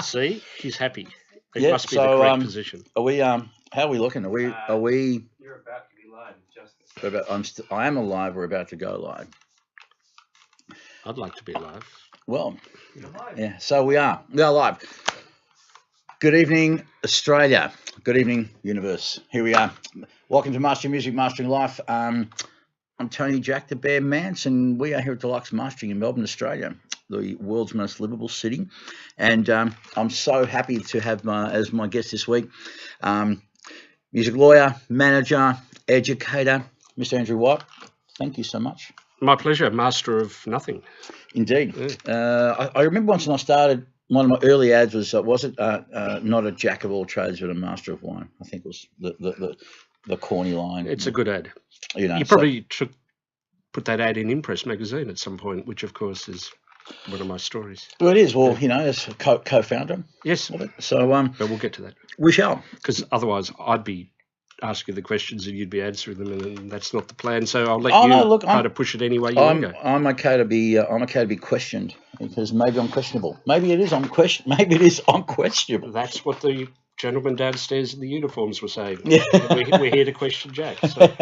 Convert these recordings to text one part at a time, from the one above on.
See, he's happy. It Yeah, must be the correct position. Are we? How are we looking? Are we? You're about to be live, Justice. I am alive. We're about to go live. I'd like to be live. Well, You're live. yeah. So we are. We are live. Good evening, Australia. Good evening, universe. Here we are. Welcome to Mastering Music, Mastering Life. I'm Tony Jack, the Bear Mance, and we are here at Deluxe Mastering in Melbourne, Australia, the world's most livable city. And I'm so happy to have as my guest this week, music lawyer, manager, educator, Mr. Andrew White. Thank you so much. My pleasure, master of nothing. Indeed. Yeah. I remember once when I started, one of my early ads was it not a jack of all trades, but a master of one. I think it was the corny line. It's a good ad. You probably should put that ad in Impress magazine at some point, which of course is one of my stories. Well, it is. Well, as a co-founder. Yes. Of it. So, but we'll get to that. We shall. Because otherwise, I'd be asking the questions and you'd be answering them, and that's not the plan. So I'll let try to push it any way you want to go. I'm okay to be. I'm okay to be questioned because maybe I'm questionable. Maybe it is. Maybe it is unquestionable. That's what the gentlemen downstairs in the uniforms were saying. Yeah. We're here to question Jack. So.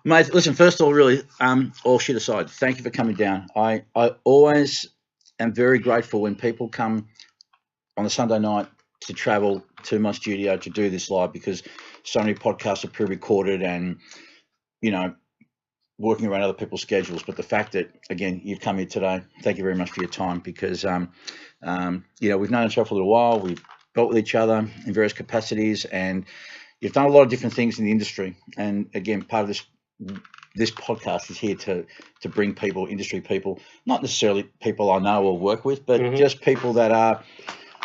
Mate, listen, first of all, really, all shit aside, thank you for coming down. I always am very grateful when people come on a Sunday night to travel to my studio to do this live, because so many podcasts are pre-recorded and, working around other people's schedules. But the fact that, again, you've come here today, thank you very much for your time, because, we've known each other for a little while. We've dealt with each other in various capacities, and you've done a lot of different things in the industry. And again, part of this podcast is here to bring people, industry people, not necessarily people I know or work with, but just people that are,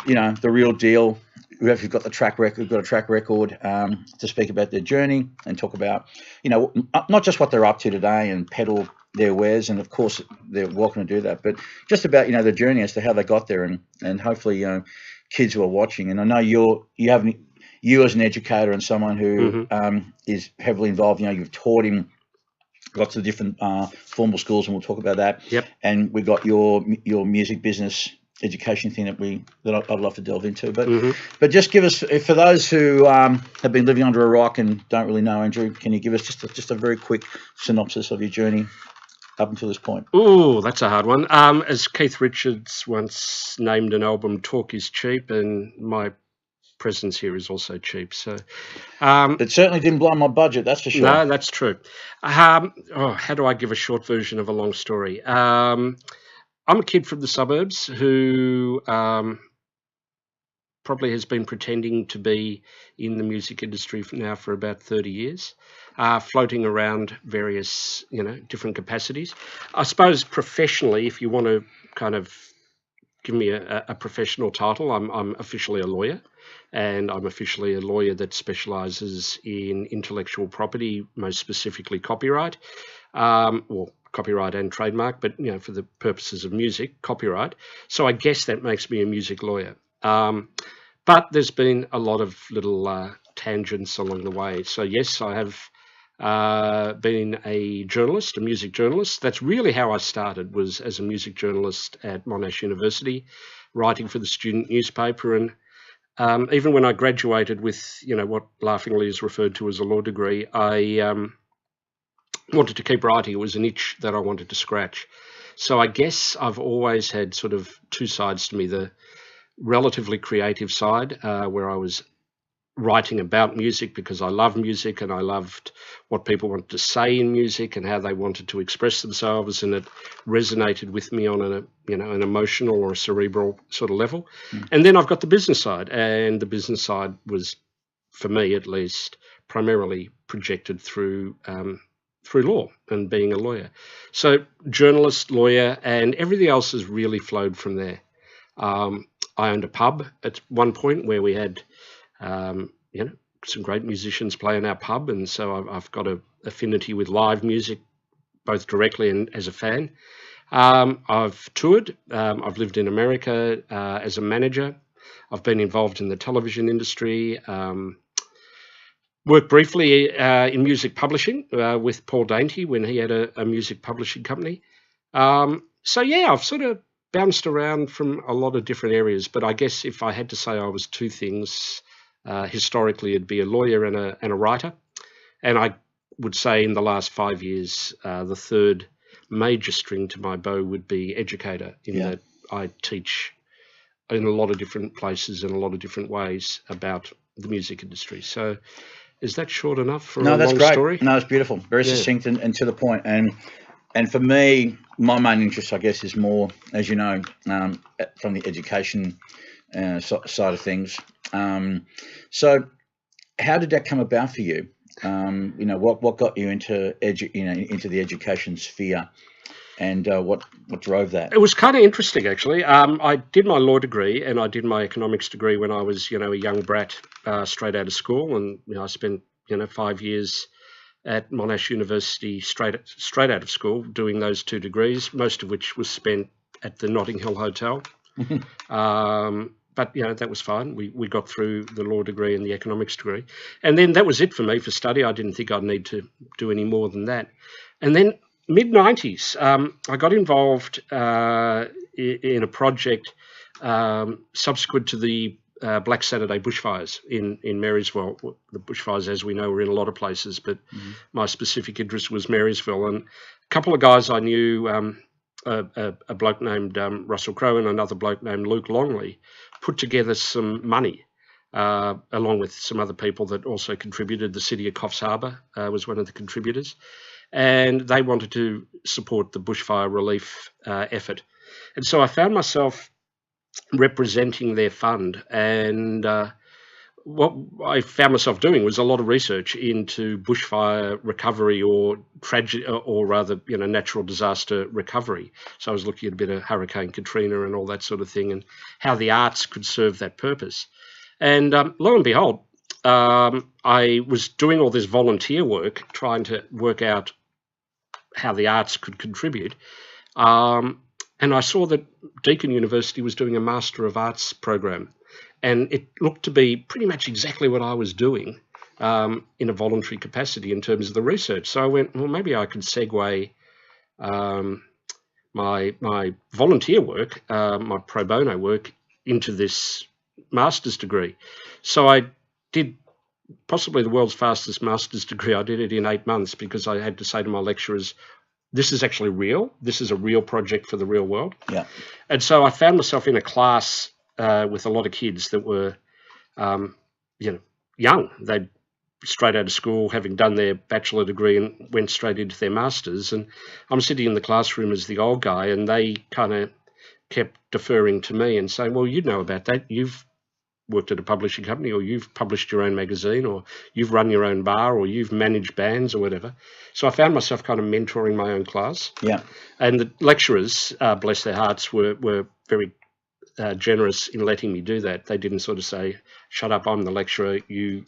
the real deal. Who've got a track record to speak about their journey and talk about, not just what they're up to today and peddle their wares, and of course they're welcome to do that, but just about the journey as to how they got there, and hopefully kids who are watching. And I know you as an educator and someone who is heavily involved. You've taught in lots of different formal schools, and we'll talk about that. Yep. And we got your music business education thing that I'd love to delve into, but just give us, for those who have been living under a rock and don't really know Andrew, can you give us just a very quick synopsis of your journey up until this point? Oh, that's a hard one. As Keith Richards once named an album, "Talk is cheap," and my presence here is also cheap. So it certainly didn't blow my budget, that's for sure. No, that's true. How do I give a short version of a long story? I'm a kid from the suburbs who probably has been pretending to be in the music industry now for about 30 years, floating around various, different capacities. I suppose professionally, if you want to kind of give me a professional title, I'm officially a lawyer, and I'm officially a lawyer that specialises in intellectual property, most specifically copyright, copyright and trademark, but for the purposes of music, copyright. So I guess that makes me a music lawyer. But there's been a lot of little tangents along the way. So yes, I have been a journalist, a music journalist. That's really how I started, was as a music journalist at Monash University, writing for the student newspaper. And even when I graduated with, what laughingly is referred to as a law degree, I wanted to keep writing. It was an itch that I wanted to scratch. So I guess I've always had sort of two sides to me: the relatively creative side, where I was writing about music because I love music and I loved what people wanted to say in music and how they wanted to express themselves, and it resonated with me on an emotional or a cerebral sort of level. And then I've got the business side, and the business side was, for me at least, primarily projected through law and being a lawyer. So journalist, lawyer, and everything else has really flowed from there. I owned a pub at one point where we had, some great musicians play in our pub, and so I've got an affinity with live music, both directly and as a fan. I've toured. I've lived in America as a manager. I've been involved in the television industry. Worked briefly in music publishing with Paul Dainty when he had a music publishing company. So yeah, I've sort of bounced around from a lot of different areas, but I guess if I had to say I was two things, historically it'd be a lawyer and a writer. And I would say in the last 5 years, the third major string to my bow would be educator, in that I teach in a lot of different places in a lot of different ways about the music industry. So is that short enough for a long story? No, it's beautiful. Very succinct and to the point. And for me, my main interest, I guess, is more, as you know, from the education side of things. So how did that come about for you? What got you into into the education sphere, and what drove that? It was kind of interesting, actually. I did my law degree and I did my economics degree when I was, a young brat, straight out of school, and I spent 5 years at Monash University straight out of school doing those two degrees, most of which was spent at the Notting Hill Hotel. But that was fine. We got through the law degree and the economics degree, and then that was it for me for study. I didn't think I'd need to do any more than that. And then mid-90s, I got involved in a project subsequent to the Black Saturday bushfires in Marysville. The bushfires, as we know, were in a lot of places, but my specific interest was Marysville. And a couple of guys I knew, a bloke named Russell Crowe and another bloke named Luke Longley, put together some money, along with some other people that also contributed. The city of Coffs Harbour was one of the contributors, and they wanted to support the bushfire relief effort. And so I found myself representing their fund, and what I found myself doing was a lot of research into bushfire recovery, or rather, natural disaster recovery. So I was looking at a bit of Hurricane Katrina and all that sort of thing, and how the arts could serve that purpose. And lo and behold, I was doing all this volunteer work, trying to work out how the arts could contribute. And I saw that Deakin University was doing a Master of Arts program, and it looked to be pretty much exactly what I was doing in a voluntary capacity in terms of the research. So I went, well, maybe I could segue my volunteer work, my pro bono work, into this master's degree. So I did possibly the world's fastest master's degree. I did it in 8 months because I had to say to my lecturers, this is actually real. This is a real project for the real world. Yeah. And so I found myself in a class with a lot of kids that were, young. They'd straight out of school, having done their bachelor degree, and went straight into their masters. And I'm sitting in the classroom as the old guy, and they kind of kept deferring to me and saying, well, you know about that. You've worked at a publishing company, or you've published your own magazine, or you've run your own bar, or you've managed bands or whatever. So I found myself kind of mentoring my own class. Yeah. And the lecturers, bless their hearts, were very generous in letting me do that. They didn't sort of say, shut up, I'm the lecturer, you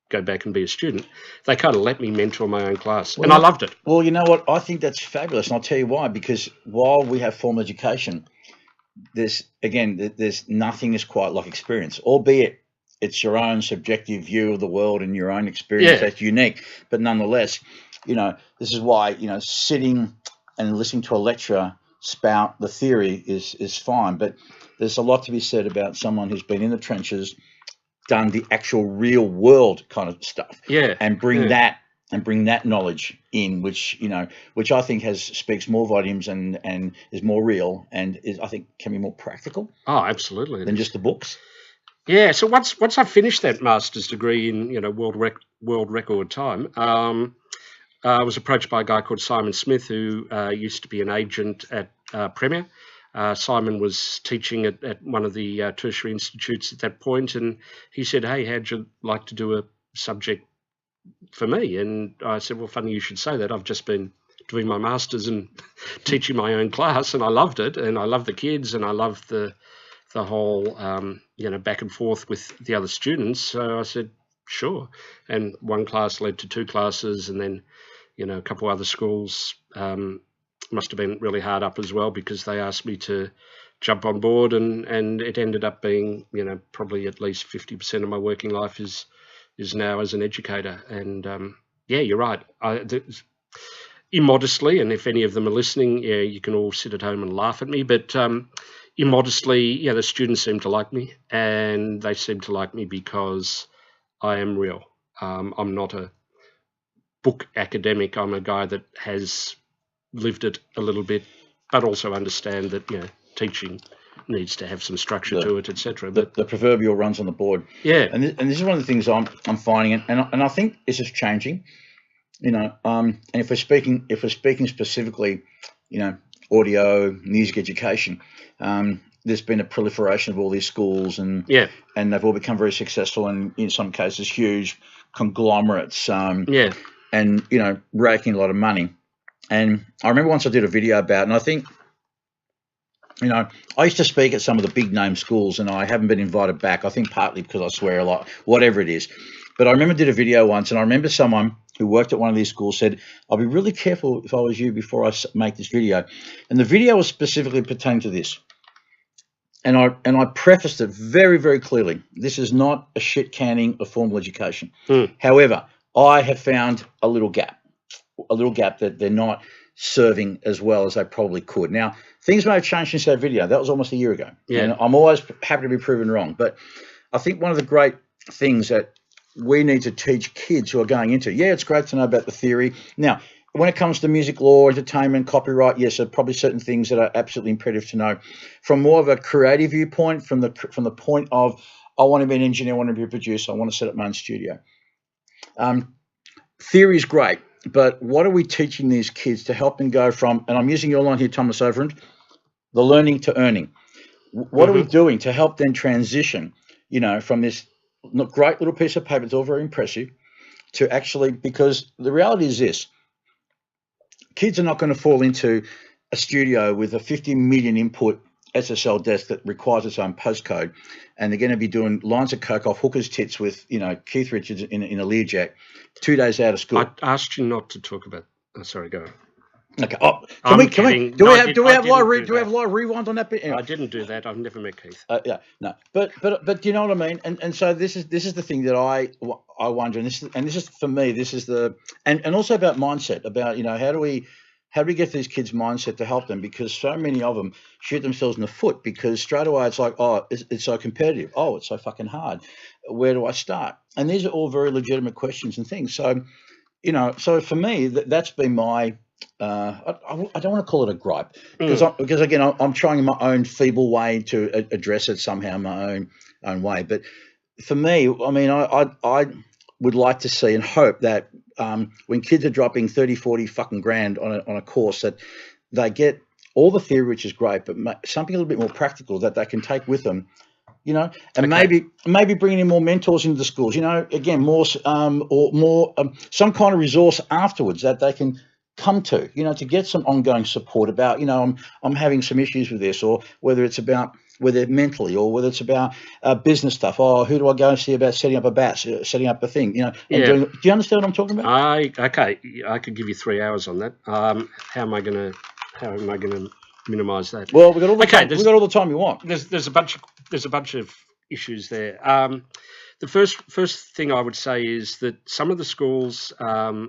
go back and be a student. They kind of let me mentor my own class, and I loved it. Well, you know what? I think that's fabulous, and I'll tell you why. Because while we have formal education, there's nothing is quite like experience, albeit it's your own subjective view of the world and your own experience that's unique. But nonetheless, this is why, sitting and listening to a lecturer spout the theory is fine. But there's a lot to be said about someone who's been in the trenches, done the actual real world kind of stuff, and bring that knowledge in, which I think speaks more volumes and is more real, and I think can be more practical. Oh, absolutely. Than just the books. Yeah. So once I finished that master's degree in world record time, I was approached by a guy called Simon Smith, who used to be an agent at Premier. Simon was teaching at one of the tertiary institutes at that point, and he said, hey, how'd you like to do a subject for me? And I said, well, funny you should say that. I've just been doing my master's and teaching my own class, and I loved it, and I loved the kids, and I loved the whole back and forth with the other students. So I said, sure. And one class led to two classes, and then a couple other schools must have been really hard up as well, because they asked me to jump on board, and it ended up being probably at least 50% of my working life is now as an educator. And you're right, immodestly, and if any of them are listening, yeah, you can all sit at home and laugh at me, but immodestly, yeah, the students seem to like me, and they seem to like me because I am real. I'm not a book academic. I'm a guy that has lived it a little bit, but also understand that, you know, teaching needs to have some structure to it, etc. But the proverbial runs on the board. yeah, And this is one of the things I'm finding, and I think this is changing. You know, and if we're speaking specifically, you know, audio, music education, there's been a proliferation of all these schools, and yeah, and they've all become very successful, and in some cases huge conglomerates. yeah, And you know, raking a lot of money. And I remember once I did a video about it, and I think, you know, I used to speak at some of the big name schools, and I haven't been invited back. I think partly because I swear a lot, whatever it is. But I remember I did a video once, and I remember someone who worked at one of these schools said, "I'll be really careful if I was you before I make this video." And the video was specifically pertaining to this. And I prefaced it very, very clearly. This is not a shit canning of formal education. However, I have found a little gap that they're not serving as well as they probably could. Now, things may have changed since that video. That was almost a year ago. Yeah. And I'm always happy to be proven wrong. But I think one of the great things that we need to teach kids who are going into, yeah, it's great to know about the theory. Now, when it comes to music law, entertainment, copyright, yes, there are probably certain things that are absolutely imperative to know. From more of a creative viewpoint, from the point of, I want to be an engineer, I want to be a producer, I want to set up my own studio. Theory is great, but what are we teaching these kids to help them go from, and I'm using your line here, Thomas Overend, the learning to earning. What are we doing to help them transition, you know, from this great little piece of paper, it's all very impressive, to actually, because the reality is this, kids are not going to fall into a studio with a 50 million input SSL desk that requires its own postcode, and they're going to be doing lines of coke off hookers' tits with, you know, Keith Richards in a Learjet 2 days out of school. I asked you not to talk about. Oh, sorry, go. Okay. Oh, do we have live rewind on that bit? Anyway. I didn't do that. I've never met Keith. Yeah, no, but you know what I mean. And so this is the thing that I wonder, and this is for me. This is the and also about mindset. About, you know, how do we get these kids' mindset to help them, because so many of them shoot themselves in the foot because straight away it's like, oh, it's so competitive. Oh, it's so fucking hard. Where do I start? And these are all very legitimate questions and things. So, you know, so for me, that's been my. I don't want to call it a gripe because again, I'm trying in my own feeble way to address it somehow, my own way. But for me, I mean, I would like to see and hope that when kids are dropping 30, 40 fucking grand on a course, that they get all the theory, which is great, but something a little bit more practical that they can take with them, you know, and maybe bringing in more mentors into the schools, you know, again, more some kind of resource afterwards that they can come to, you know, to get some ongoing support about, you know, I'm having some issues with this, or whether it's about whether mentally, or whether it's about business stuff. Oh, who do I go and see about setting up a batch, setting up a thing, you know? And do you understand what I'm talking about? Okay, I could give you 3 hours on that. How am I going to minimise that? Well, we got all the time. We got all the time you want. There's a bunch of issues there. The first thing I would say is that some of the schools are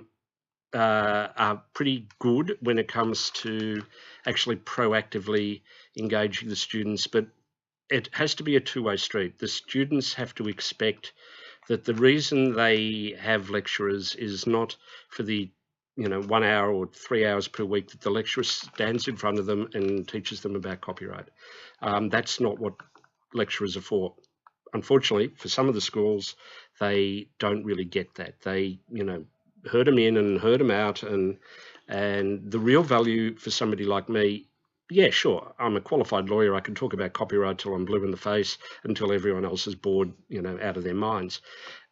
pretty good when it comes to actually proactively engaging the students, but it has to be a two-way street. The students have to expect that the reason they have lecturers is not for the 1 hour or 3 hours per week that the lecturer stands in front of them and teaches them about copyright. That's not what lecturers are for. Unfortunately, for some of the schools, they don't really get that. They, herd them in and herd them out, and the real value for somebody like me, yeah, sure, I'm a qualified lawyer. I can talk about copyright till I'm blue in the face, until everyone else is bored, out of their minds.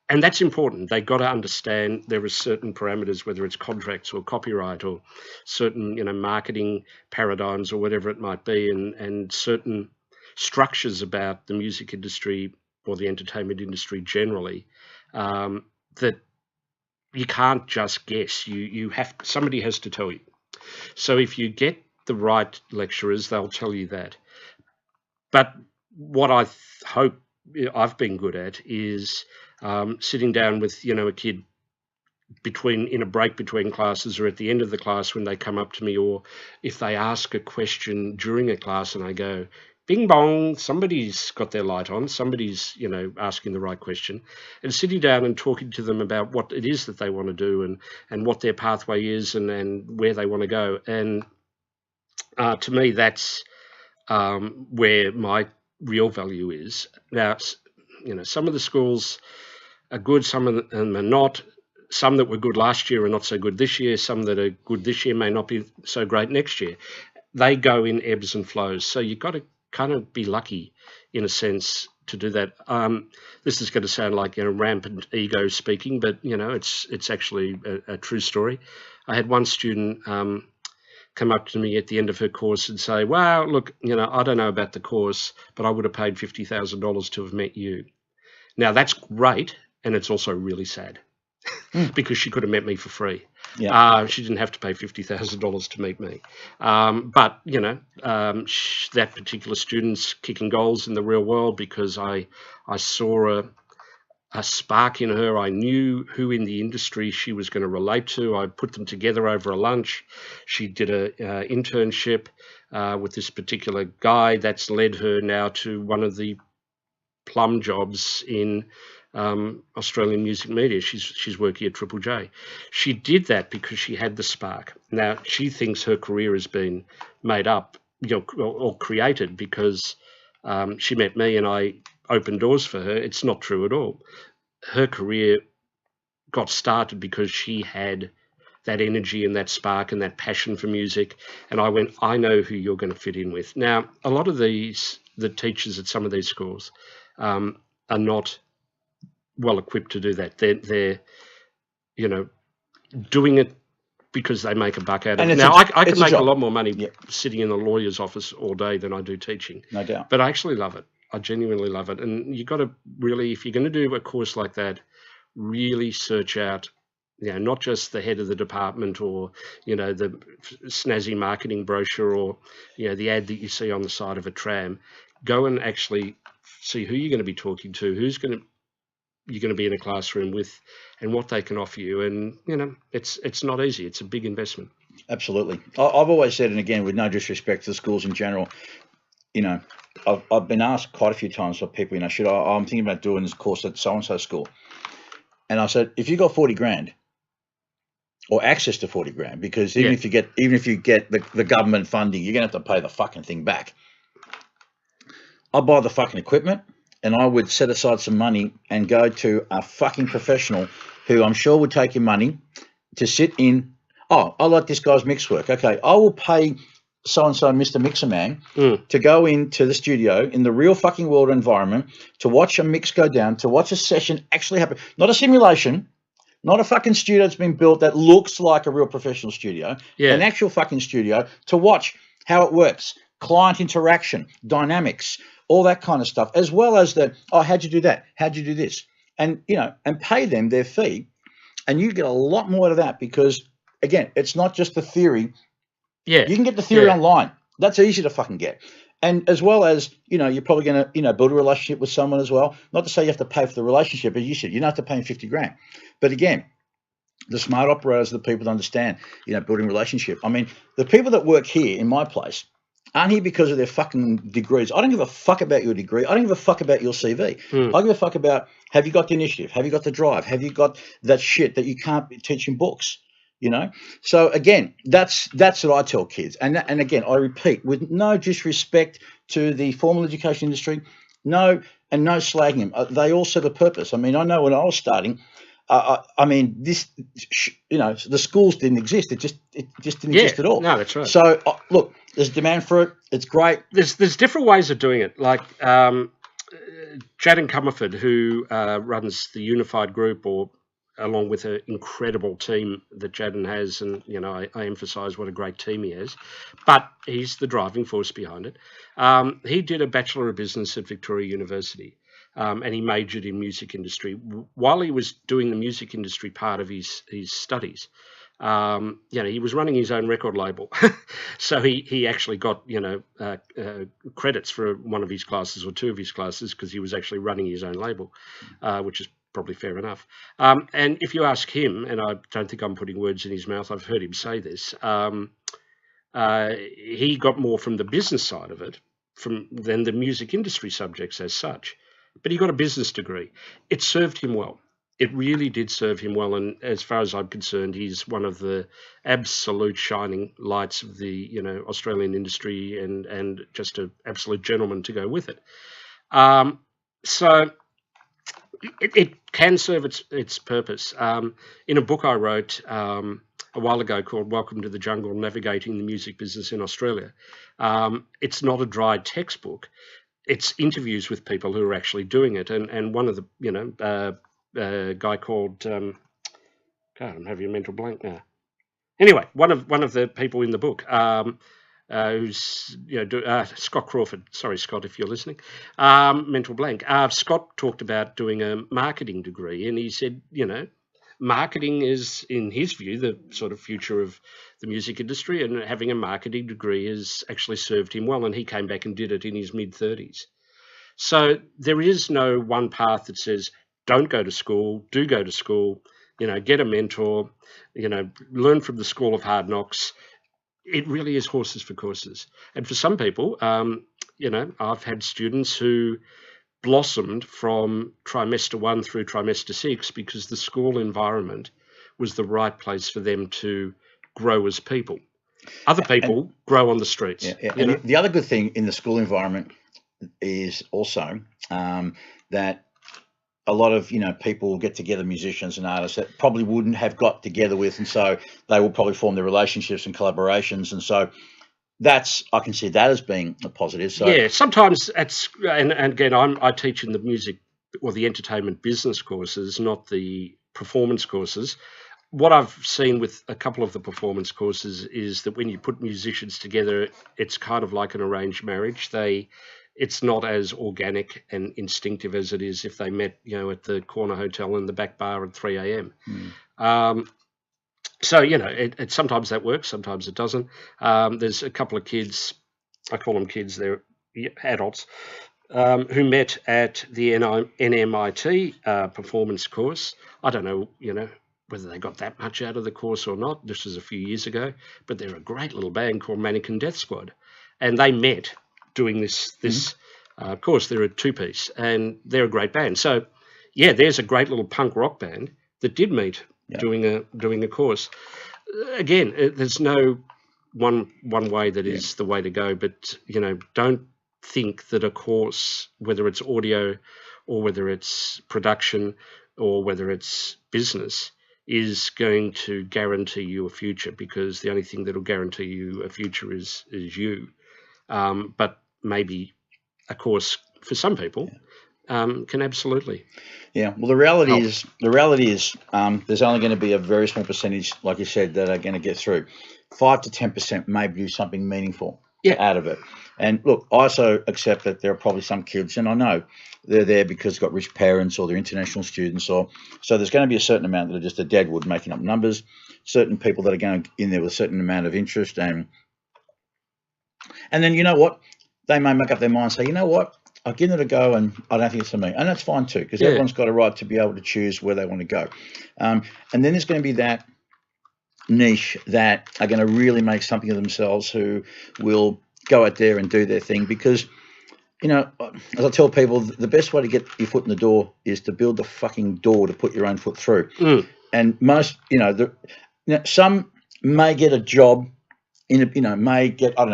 And that's important. They've got to understand there are certain parameters, whether it's contracts or copyright or certain, marketing paradigms or whatever it might be, and certain structures about the music industry or the entertainment industry generally, that you can't just guess. Somebody has to tell you. So if you get the right lecturers, they'll tell you that. But what I hope I've been good at is sitting down with, a kid in a break between classes or at the end of the class when they come up to me, or if they ask a question during a class and I go, bing bong, somebody's got their light on, somebody's, asking the right question, and sitting down and talking to them about what it is that they want to do and what their pathway is and where they want to go. And to me, that's where my real value is. Now, some of the schools are good, some of them are not. Some that were good last year are not so good this year. Some that are good this year may not be so great next year. They go in ebbs and flows. So you've got to kind of be lucky, in a sense, to do that. This is going to sound like rampant ego speaking, but it's actually a true story. I had one student come up to me at the end of her course and say, "Well, look, I don't know about the course, but I would have paid $50,000 to have met you." Now that's great, and it's also really sad. Because she could have met me for free. Yeah. She didn't have to pay $50,000 to meet me. But, that particular student's kicking goals in the real world because I saw a spark in her. I knew who in the industry she was going to relate to. I put them together over a lunch. She did an internship with this particular guy that's led her now to one of the plum jobs in Australian music media. She's working at Triple J. She did that because she had the spark. Now she thinks her career has been made up, or created because she met me and I opened doors for her. It's not true at all. Her career got started because she had that energy and that spark and that passion for music. And I went, I know who you're going to fit in with. Now, a lot of the teachers at some of these schools are not well equipped to do that. They're doing it because they make a buck out of it. Now, I can make a lot more money sitting in a lawyer's office all day than I do teaching. No doubt. But I actually love it. I genuinely love it. And you've got to really, if you're going to do a course like that, really search out, not just the head of the department or, the snazzy marketing brochure or, the ad that you see on the side of a tram. Go and actually see who you're going to be talking to, you're going to be in a classroom with, and what they can offer you. And it's not easy. It's a big investment. Absolutely. I've always said, and again, with no disrespect to the schools in general, I've been asked quite a few times by people, I'm thinking about doing this course at so and so school, and I said, if you got 40 grand or access to 40 grand, because even if you get the government funding, you're gonna have to pay the fucking thing back. I'll buy the fucking equipment. And I would set aside some money and go to a fucking professional who I'm sure would take your money to sit in. Oh, I like this guy's mix work. Okay, I will pay so-and-so Mr. Mixer Man to go into the studio in the real fucking world environment to watch a mix go down, to watch a session actually happen. Not a simulation, not a fucking studio that's been built that looks like a real professional studio. An actual fucking studio to watch how it works, client interaction, dynamics, all that kind of stuff, as well as how'd you do that? How'd you do this? And, and pay them their fee. And you get a lot more out of that because, again, it's not just the theory. Yeah. You can get the theory online. That's easy to fucking get. And as well as, you're probably going to, build a relationship with someone as well. Not to say you have to pay for the relationship, as you said, you don't have to pay them 50 grand. But again, the smart operators are the people that understand, building relationship. I mean, the people that work here in my place aren't here because of their fucking degrees. I don't give a fuck about your degree. I don't give a fuck about your CV. I give a fuck about, have you got the initiative? Have you got the drive? Have you got that shit that you can't teach in books? So again, that's what I tell kids. And again, I repeat, with no disrespect to the formal education industry, no slagging them. They all serve a purpose. I mean, I know when I was starting, the schools didn't exist. It just didn't exist at all. No, that's right. So look, there's demand for it. It's great. There's different ways of doing it. Like Jadden Comerford, who runs the Unified Group, or along with an incredible team that Jadden has, and I emphasise what a great team he has. But he's the driving force behind it. He did a Bachelor of Business at Victoria University. And he majored in music industry. While he was doing the music industry part of his studies, he was running his own record label. So he actually got, credits for one of his classes or two of his classes because he was actually running his own label, which is probably fair enough. And if you ask him, and I don't think I'm putting words in his mouth, I've heard him say this, he got more from the business side of it than the music industry subjects as such. But he got a business degree. It served him well. It really did serve him well. And as far as I'm concerned, he's one of the absolute shining lights of the Australian industry, and just an absolute gentleman to go with it. So it can serve its purpose. In a book I wrote a while ago called Welcome to the Jungle, Navigating the Music Business in Australia, it's not a dry textbook. It's interviews with people who are actually doing it. And one of the, a guy called, God, I'm having a mental blank now. Anyway, one of the people in the book, who's Scott Crawford. Sorry, Scott, if you're listening. Mental blank. Scott talked about doing a marketing degree, and he said, marketing is, in his view, the sort of future of the music industry, and having a marketing degree has actually served him well. And he came back and did it in his mid-30s. So there is no one path that says don't go to school, do go to school, get a mentor, learn from the school of hard knocks. It really is horses for courses. And for some people, I've had students who blossomed from trimester 1 through trimester 6 because the school environment was the right place for them to grow as people. Other people grow on the streets. Yeah. And the other good thing in the school environment is also that a lot of people get together, musicians and artists that probably wouldn't have got together with, and so they will probably form their relationships and collaborations, and so I can see that as being a positive. So yeah, sometimes it's and again I teach in the music or the entertainment business courses, not the performance courses. What I've seen with a couple of the performance courses is that when you put musicians together, it's kind of like an arranged marriage. It's not as organic and instinctive as it is if they met, at the corner hotel in the back bar at 3 a.m. So, it sometimes that works, sometimes it doesn't. There's a couple of kids, I call them kids, they're adults, who met at the NMIT performance course. I don't know, whether they got that much out of the course or not. This was a few years ago, but they're a great little band called Mannequin Death Squad. And they met doing this course. They're a two-piece, and they're a great band. So, yeah, there's a great little punk rock band that did meet doing a course. Again, there's no one way that is the way to go, but don't think that a course, whether it's audio or whether it's production or whether it's business, is going to guarantee you a future, because the only thing that'll guarantee you a future is you. But maybe a course for some people can absolutely. Yeah. Well, the reality is there's only going to be a very small percentage, like you said, that are going to get through. 5 to 10% may do something meaningful out of it. And look, I also accept that there are probably some kids, and I know they're there because they've got rich parents or they're international students, so there's going to be a certain amount that are just a deadwood making up numbers. Certain people that are going in there with a certain amount of interest, and then you know what, they may make up their mind and say, you know what, I'll give it a go, and I don't think it's for me. And that's fine too, because everyone's got a right to be able to choose where they want to go. And then there's going to be that niche that are going to really make something of themselves, who will go out there and do their thing. Because, as I tell people, the best way to get your foot in the door is to build the fucking door to put your own foot through. And most, some may get a job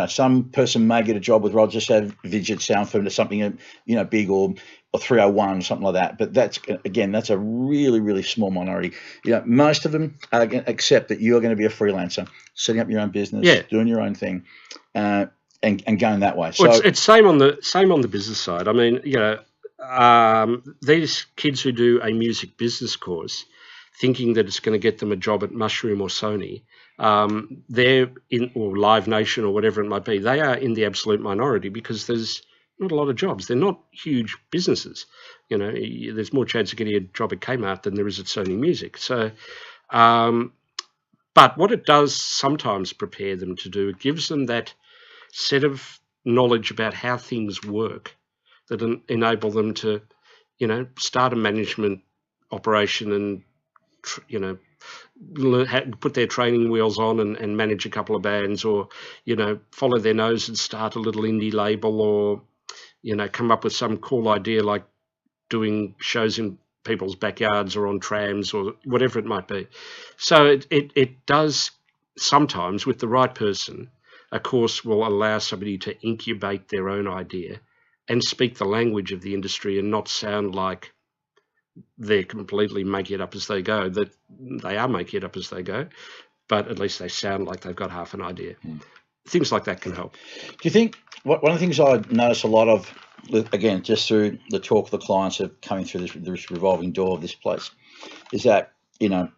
some person may get a job with Roger Savage Sound Firm to something, big or 301 or something like that. But that's a really, really small minority. Most of them are going to accept that you're going to be a freelancer, setting up your own business, doing your own thing, and going that way. Well, so it's same on the business side. I mean, these kids who do a music business course, thinking that it's going to get them a job at Mushroom or Sony, they're in, or Live Nation or whatever it might be, they are in the absolute minority, because there's not a lot of jobs. They're not huge businesses. There's more chance of getting a job at Kmart than there is at Sony Music. So, but what it does sometimes prepare them to do, it gives them that set of knowledge about how things work that enable them to, start a management operation and put their training wheels on and manage a couple of bands, or follow their nose and start a little indie label, or come up with some cool idea like doing shows in people's backyards or on trams or whatever it might be. So it does sometimes, with the right person, a course will allow somebody to incubate their own idea and speak the language of the industry and not sound like they're completely making it up as they go. That they are making it up as they go, but at least they sound like they've got half an idea. Things like that can help. Do you think one of the things I notice a lot of, again, just through the talk of the clients that are coming through this revolving door of this place, is that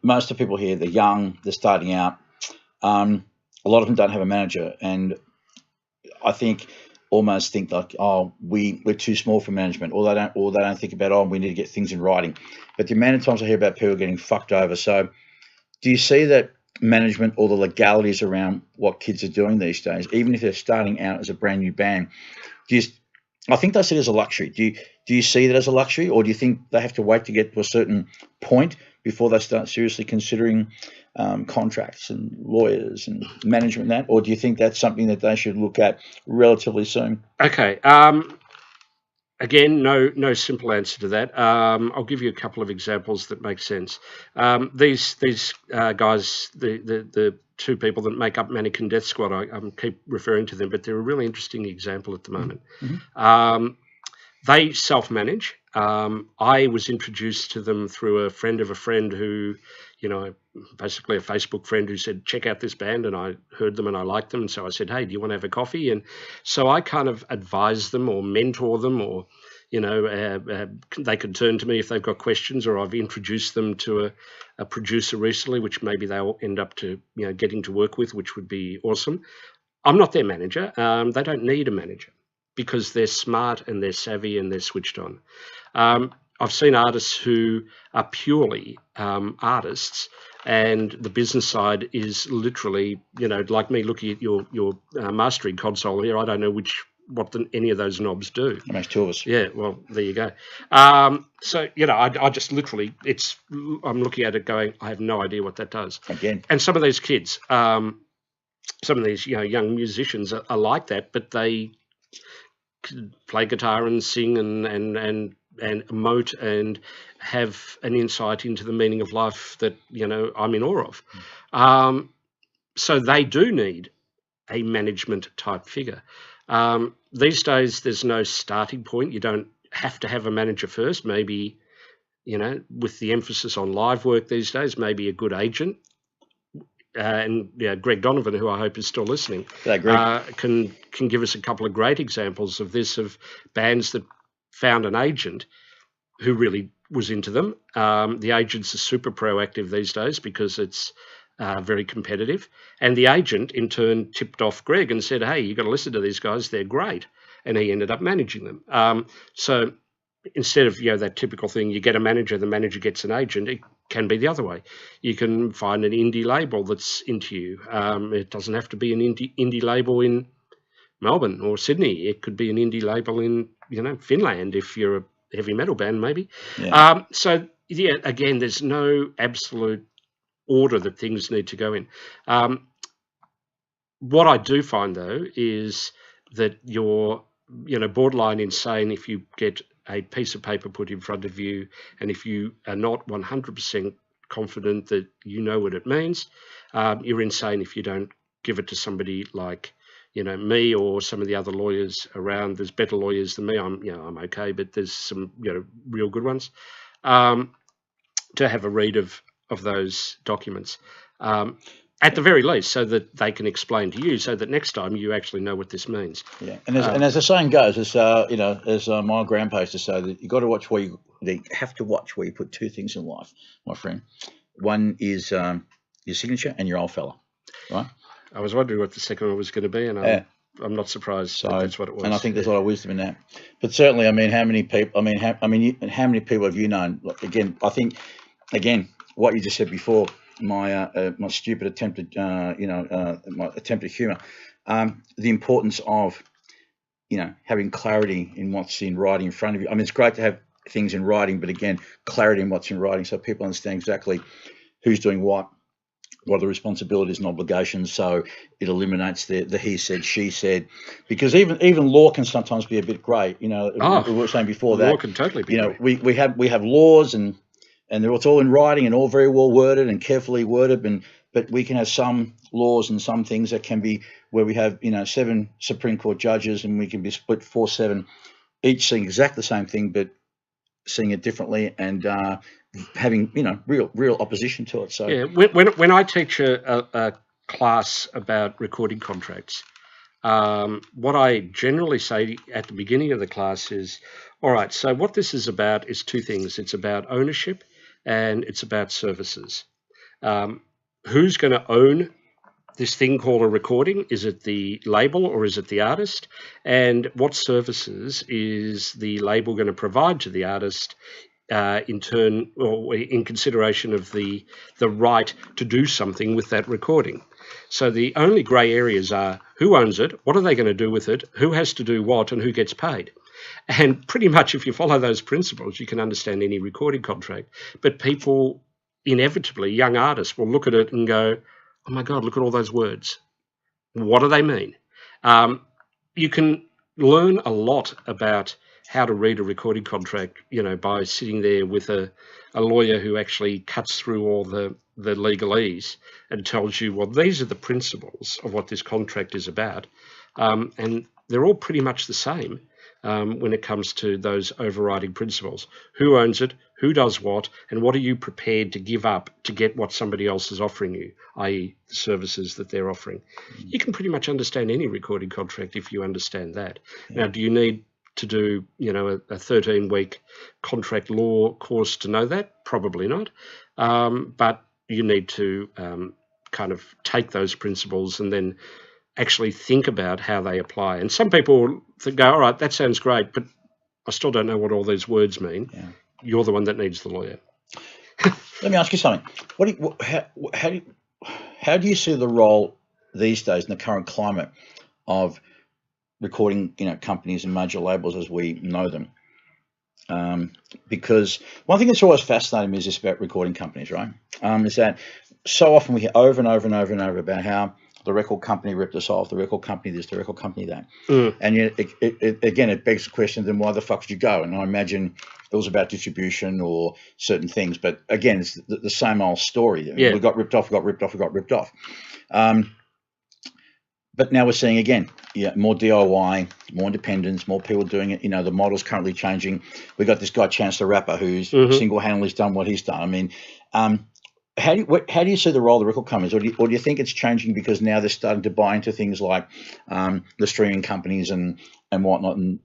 most of the people here, they're young, they're starting out. A lot of them don't have a manager, and I think almost think like, oh, we're too small for management, or they don't think about, oh, we need to get things in writing. But the amount of times I hear about people getting fucked over. So do you see that management or the legalities around what kids are doing these days, even if they're starting out as a brand new band, I think they see it as a luxury. Do you see that as a luxury, or do you think they have to wait to get to a certain point before they start seriously considering contracts and lawyers and management and that, or do you think that's something that they should look at relatively soon? Okay. Again, no simple answer to that. I'll give you a couple of examples that make sense. These guys, the two people that make up Mannequin Death Squad, I keep referring to them, but they're a really interesting example at the moment. They self-manage. I was introduced to them through a friend of a friend who, basically a Facebook friend who said, check out this band, and I heard them and I liked them. And so I said, hey, do you want to have a coffee? And so I kind of advise them or mentor them, or, they can turn to me if they've got questions, or I've introduced them to a producer recently, which maybe they'll end up to, getting to work with, which would be awesome. I'm not their manager. They don't need a manager because they're smart and they're savvy and they're switched on. I've seen artists who are purely artists, and the business side is literally, like me looking at your mastering console here. I don't know what any of those knobs do. It makes two of us. Yeah, well, there you go. So, I just literally, I'm looking at it going, I have no idea what that does. Again. And some of these kids, some of these, young musicians are like that, but they play guitar and sing and emote and have an insight into the meaning of life that I'm in awe of. So they do need a management type figure. These days there's no starting point. You don't have to have a manager first. Maybe with the emphasis on live work these days, maybe a good agent. And Greg Donovan, who I hope is still listening, can give us a couple of great examples of this, of bands that found an agent who really was into them. The agents are super proactive these days because it's very competitive. And the agent, in turn, tipped off Greg and said, hey, you've got to listen to these guys. They're great. And he ended up managing them. So instead of that typical thing, you get a manager, the manager gets an agent, it can be the other way. You can find an indie label that's into you. It doesn't have to be an indie label in Melbourne or Sydney. It could be an indie label in Finland if you're a heavy metal band, maybe. Yeah. So again, there's no absolute order that things need to go in. What I do find though is that you're borderline insane if you get a piece of paper put in front of you, and if you are not 100% confident that you know what it means, you're insane if you don't give it to somebody like me or some of the other lawyers around. There's better lawyers than me. I'm okay, but there's some real good ones, to have a read of those documents. At the very least, so that they can explain to you, so that next time you actually know what this means. Yeah, and as the saying goes, as my grandpa used to say, that you got to watch where you have to watch where you put two things in life, my friend. One is your signature and your old fella, right? I was wondering what the second one was going to be, and I'm not surprised that that's what it was. And I think there's a lot of wisdom in that. But certainly, how many people? How many people have you known? Again, I think, what you just said before. My stupid attempted, my attempted humour. The importance of, having clarity in what's in writing in front of you. I mean, it's great to have things in writing, but again, clarity in what's in writing, so people understand exactly who's doing what are the responsibilities and obligations. So it eliminates the he said, she said, because even law can sometimes be a bit grey. You know, we were saying before law that can totally be you know grey. we have laws and it's all in writing and all very well worded and carefully worded, but we can have some laws and some things that can be where we have 7 Supreme Court judges and we can be split 4-7, each saying exactly the same thing but seeing it differently and having real opposition to it. So Yeah, when I teach a class about recording contracts, what I generally say at the beginning of the class is, all right, so what this is about is 2 things. It's about ownership and it's about services. Who's going to own this thing called a recording? Is it the label or is it the artist? And what services is the label going to provide to the artist in turn, or in consideration of the right to do something with that recording? So the only grey areas are who owns it, what are they going to do with it, who has to do what, and who gets paid. And pretty much if you follow those principles, you can understand any recording contract. But people, inevitably, young artists will look at it and go, oh my God, look at all those words. What do they mean? You can learn a lot about how to read a recording contract, by sitting there with a lawyer who actually cuts through all the legalese and tells you, well, these are the principles of what this contract is about. And they're all pretty much the same when it comes to those overriding principles. Who owns it? Who does what? And what are you prepared to give up to get what somebody else is offering you, i.e. the services that they're offering? You can pretty much understand any recording contract if you understand that. Now, do you need to do, a 13-week contract law course to know that? Probably not. But you need to kind of take those principles and then actually think about how they apply. And some people go, all right, that sounds great, but I still don't know what all these words mean. Yeah. You're the one that needs the lawyer. Let me ask you something. How do you see the role these days in the current climate of recording, companies and major labels as we know them? Because one thing that's always fascinated me is this about recording companies, right? Is that so often we hear over and over and over and over about how the record company ripped us off, the record company this, the record company that. And yet, it begs the question, then why the fuck did you go? And I imagine it was about distribution or certain things. But again, it's the same old story. Yeah. We got ripped off, we got ripped off. But now we're seeing again, more DIY, more independence, more people doing it. The model's currently changing. We got this guy Chance the Rapper who's single-handedly done what he's done. I mean, how do you see the role of the record companies, or do you think it's changing because now they're starting to buy into things like the streaming companies and whatnot? And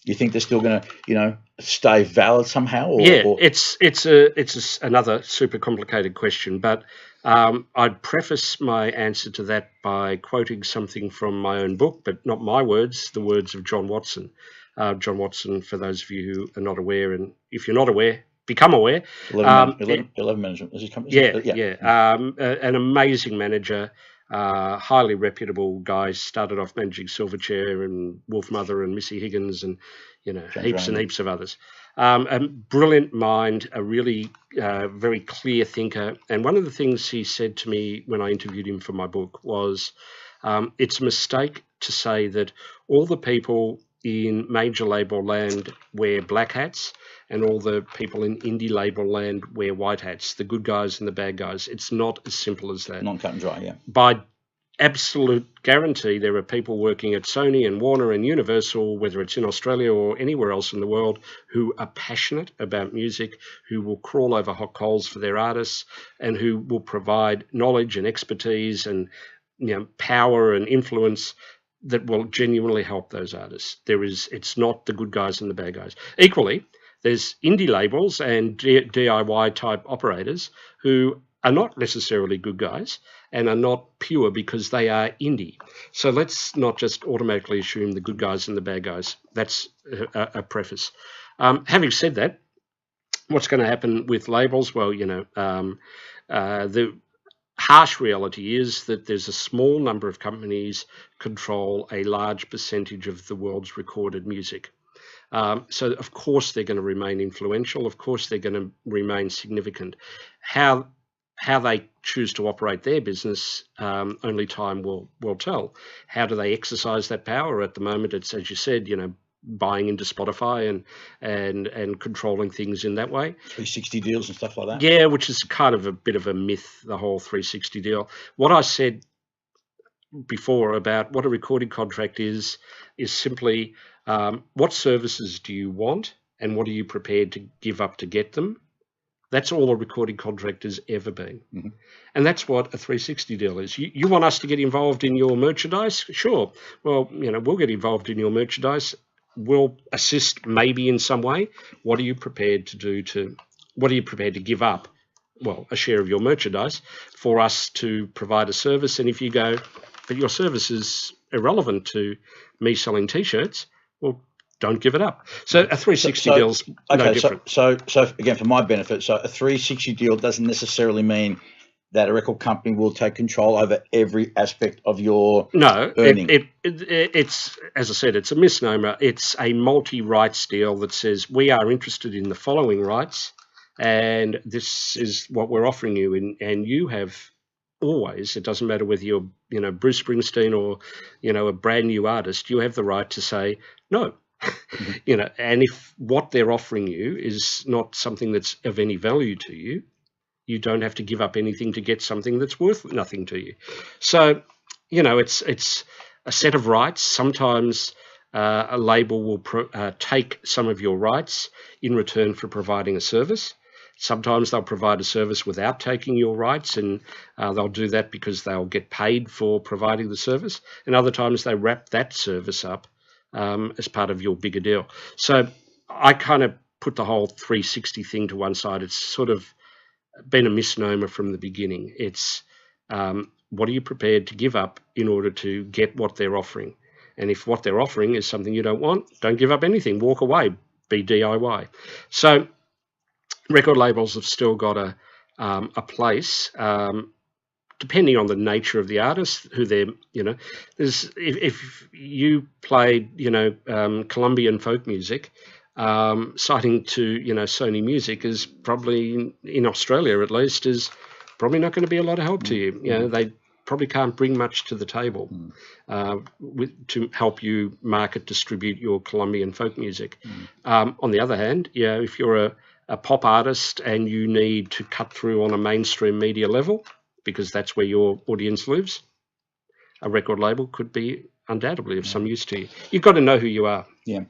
you think they're still going to stay valid somehow? It's another super complicated question, but I'd preface my answer to that by quoting something from my own book, but not my words, the words of John Watson. John Watson, for those of you who are not aware, and if you're not aware, become aware. 11 management. Is his company? An amazing manager, highly reputable guy. Started off managing Silverchair and Wolf Mother and Missy Higgins and heaps of others. A brilliant mind, a really very clear thinker. And one of the things he said to me when I interviewed him for my book was, it's a mistake to say that all the people in major label land wear black hats and all the people in indie label land wear white hats, the good guys and the bad guys. It's not as simple as that. Non-cut and dry, yeah. By absolute guarantee, there are people working at Sony and Warner and Universal, whether it's in Australia or anywhere else in the world, who are passionate about music, who will crawl over hot coals for their artists, and who will provide knowledge and expertise and power and influence that will genuinely help those artists. It's not the good guys and the bad guys. Equally, there's indie labels and DIY type operators who are not necessarily good guys and are not pure because they are indie. So let's not just automatically assume the good guys and the bad guys. That's a preface. Having said that, what's going to happen with labels? Well, the harsh reality is that there's a small number of companies control a large percentage of the world's recorded music. So of course they're going to remain influential. Of course they're going to remain significant. How they choose to operate their business, only time will tell. How do they exercise that power? At the moment, it's, as you said, buying into Spotify and controlling things in that way. 360 deals and stuff like that. Yeah, which is kind of a bit of a myth, the whole 360 deal. What I said before about what a recording contract is simply what services do you want and what are you prepared to give up to get them. That's all a recording contract has ever been. Mm-hmm. And that's what a 360 deal is. You want us to get involved in your merchandise? Sure. Well, we'll get involved in your merchandise. We'll assist maybe in some way. What are you prepared to what are you prepared to give up? Well, a share of your merchandise for us to provide a service. And if you go, but your service is irrelevant to me selling T-shirts, well, don't give it up. So a 360 deal's no different. So again, for my benefit, so a 360 deal doesn't necessarily mean that a record company will take control over every aspect of your earning. It's, as I said, it's a misnomer. It's a multi-rights deal that says we are interested in the following rights, and this is what we're offering you, and you have always, it doesn't matter whether you're Bruce Springsteen or a brand new artist, you have the right to say no. And if what they're offering you is not something that's of any value to you, you don't have to give up anything to get something that's worth nothing to you. So, it's a set of rights. Sometimes a label will take some of your rights in return for providing a service. Sometimes they'll provide a service without taking your rights, and they'll do that because they'll get paid for providing the service. And other times they wrap that service up as part of your bigger deal. So I kind of put the whole 360 thing to one side. It's sort of been a misnomer from the beginning. It's what are you prepared to give up in order to get what they're offering? And if what they're offering is something you don't want, don't give up anything. Walk away. Be DIY. So record labels have still got a place, depending on the nature of the artist, who they're, there's, if you played, Colombian folk music, citing to, Sony Music is probably, in Australia at least, is probably not going to be a lot of help to you. They probably can't bring much to the table to help you market, distribute your Colombian folk music. On the other hand, if you're a pop artist and you need to cut through on a mainstream media level, because that's where your audience lives, a record label could be undoubtedly of some use to you. You've got to know who you are. Yeah.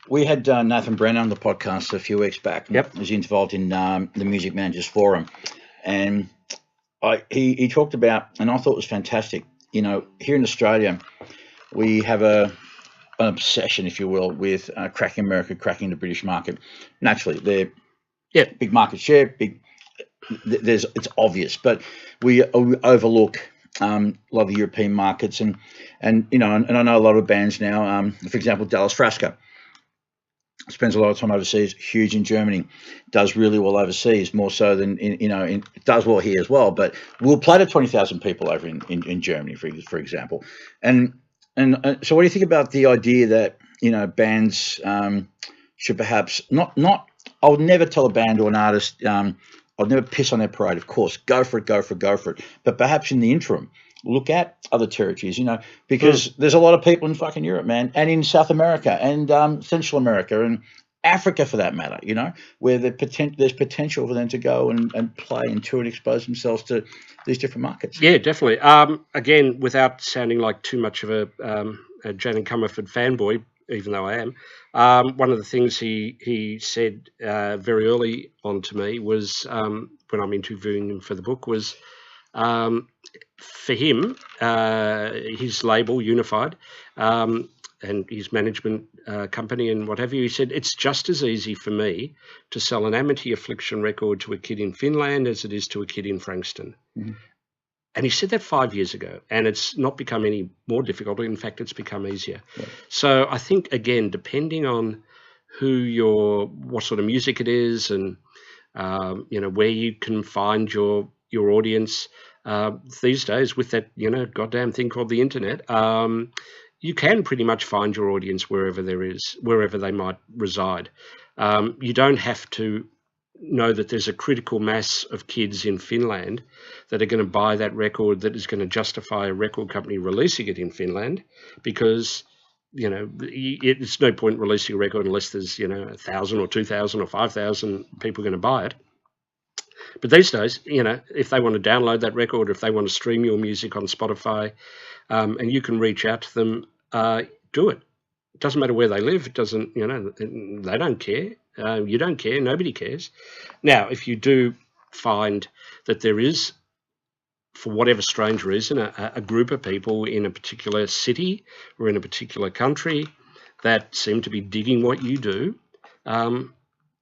We had Nathan Brenner on the podcast a few weeks back. Yep. He was involved in the Music Managers Forum. And he talked about, and I thought it was fantastic, here in Australia, we have an obsession, if you will, with cracking America, cracking the British market. Naturally, they're big market share, it's obvious, but we overlook a lot of the European markets, and I know a lot of bands now. For example, Dallas Frasca spends a lot of time overseas. Huge in Germany, does really well overseas, more so than does well here as well. But we'll play to 20,000 people over in Germany, for example. And so, what do you think about the idea that bands should perhaps not? I would never tell a band or an artist. I'd never piss on their parade, of course. Go for it. But perhaps in the interim, look at other territories, because there's a lot of people in fucking Europe, man, and in South America and Central America and Africa, for that matter, where there's potential for them to go and play and tour and expose themselves to these different markets. Yeah, definitely. Again, without sounding like too much of a Janet Comerford fanboy, even though I am, one of the things he said very early on to me was, when I'm interviewing him for the book, was for him, his label, Unified, and his management company and what have you, he said, it's just as easy for me to sell an Amity-Affliction record to a kid in Finland as it is to a kid in Frankston. Mm-hmm. And he said that 5 years ago, and it's not become any more difficult. In fact, it's become easier. Yeah. So I think, again, depending on what sort of music it is, and where you can find your audience these days with that goddamn thing called the internet, you can pretty much find your audience wherever they might reside. You don't have to know that there's a critical mass of kids in Finland that are going to buy that record that is going to justify a record company releasing it in Finland, because it's no point releasing a record unless there's 1,000 or 2,000 or 5,000 people going to buy it. But these days, if they want to download that record, or if they want to stream your music on Spotify, and you can reach out to them, do it. It doesn't matter where they live. It doesn't, they don't care. You don't care. Nobody cares. Now, if you do find that there is, for whatever strange reason, a group of people in a particular city or in a particular country that seem to be digging what you do,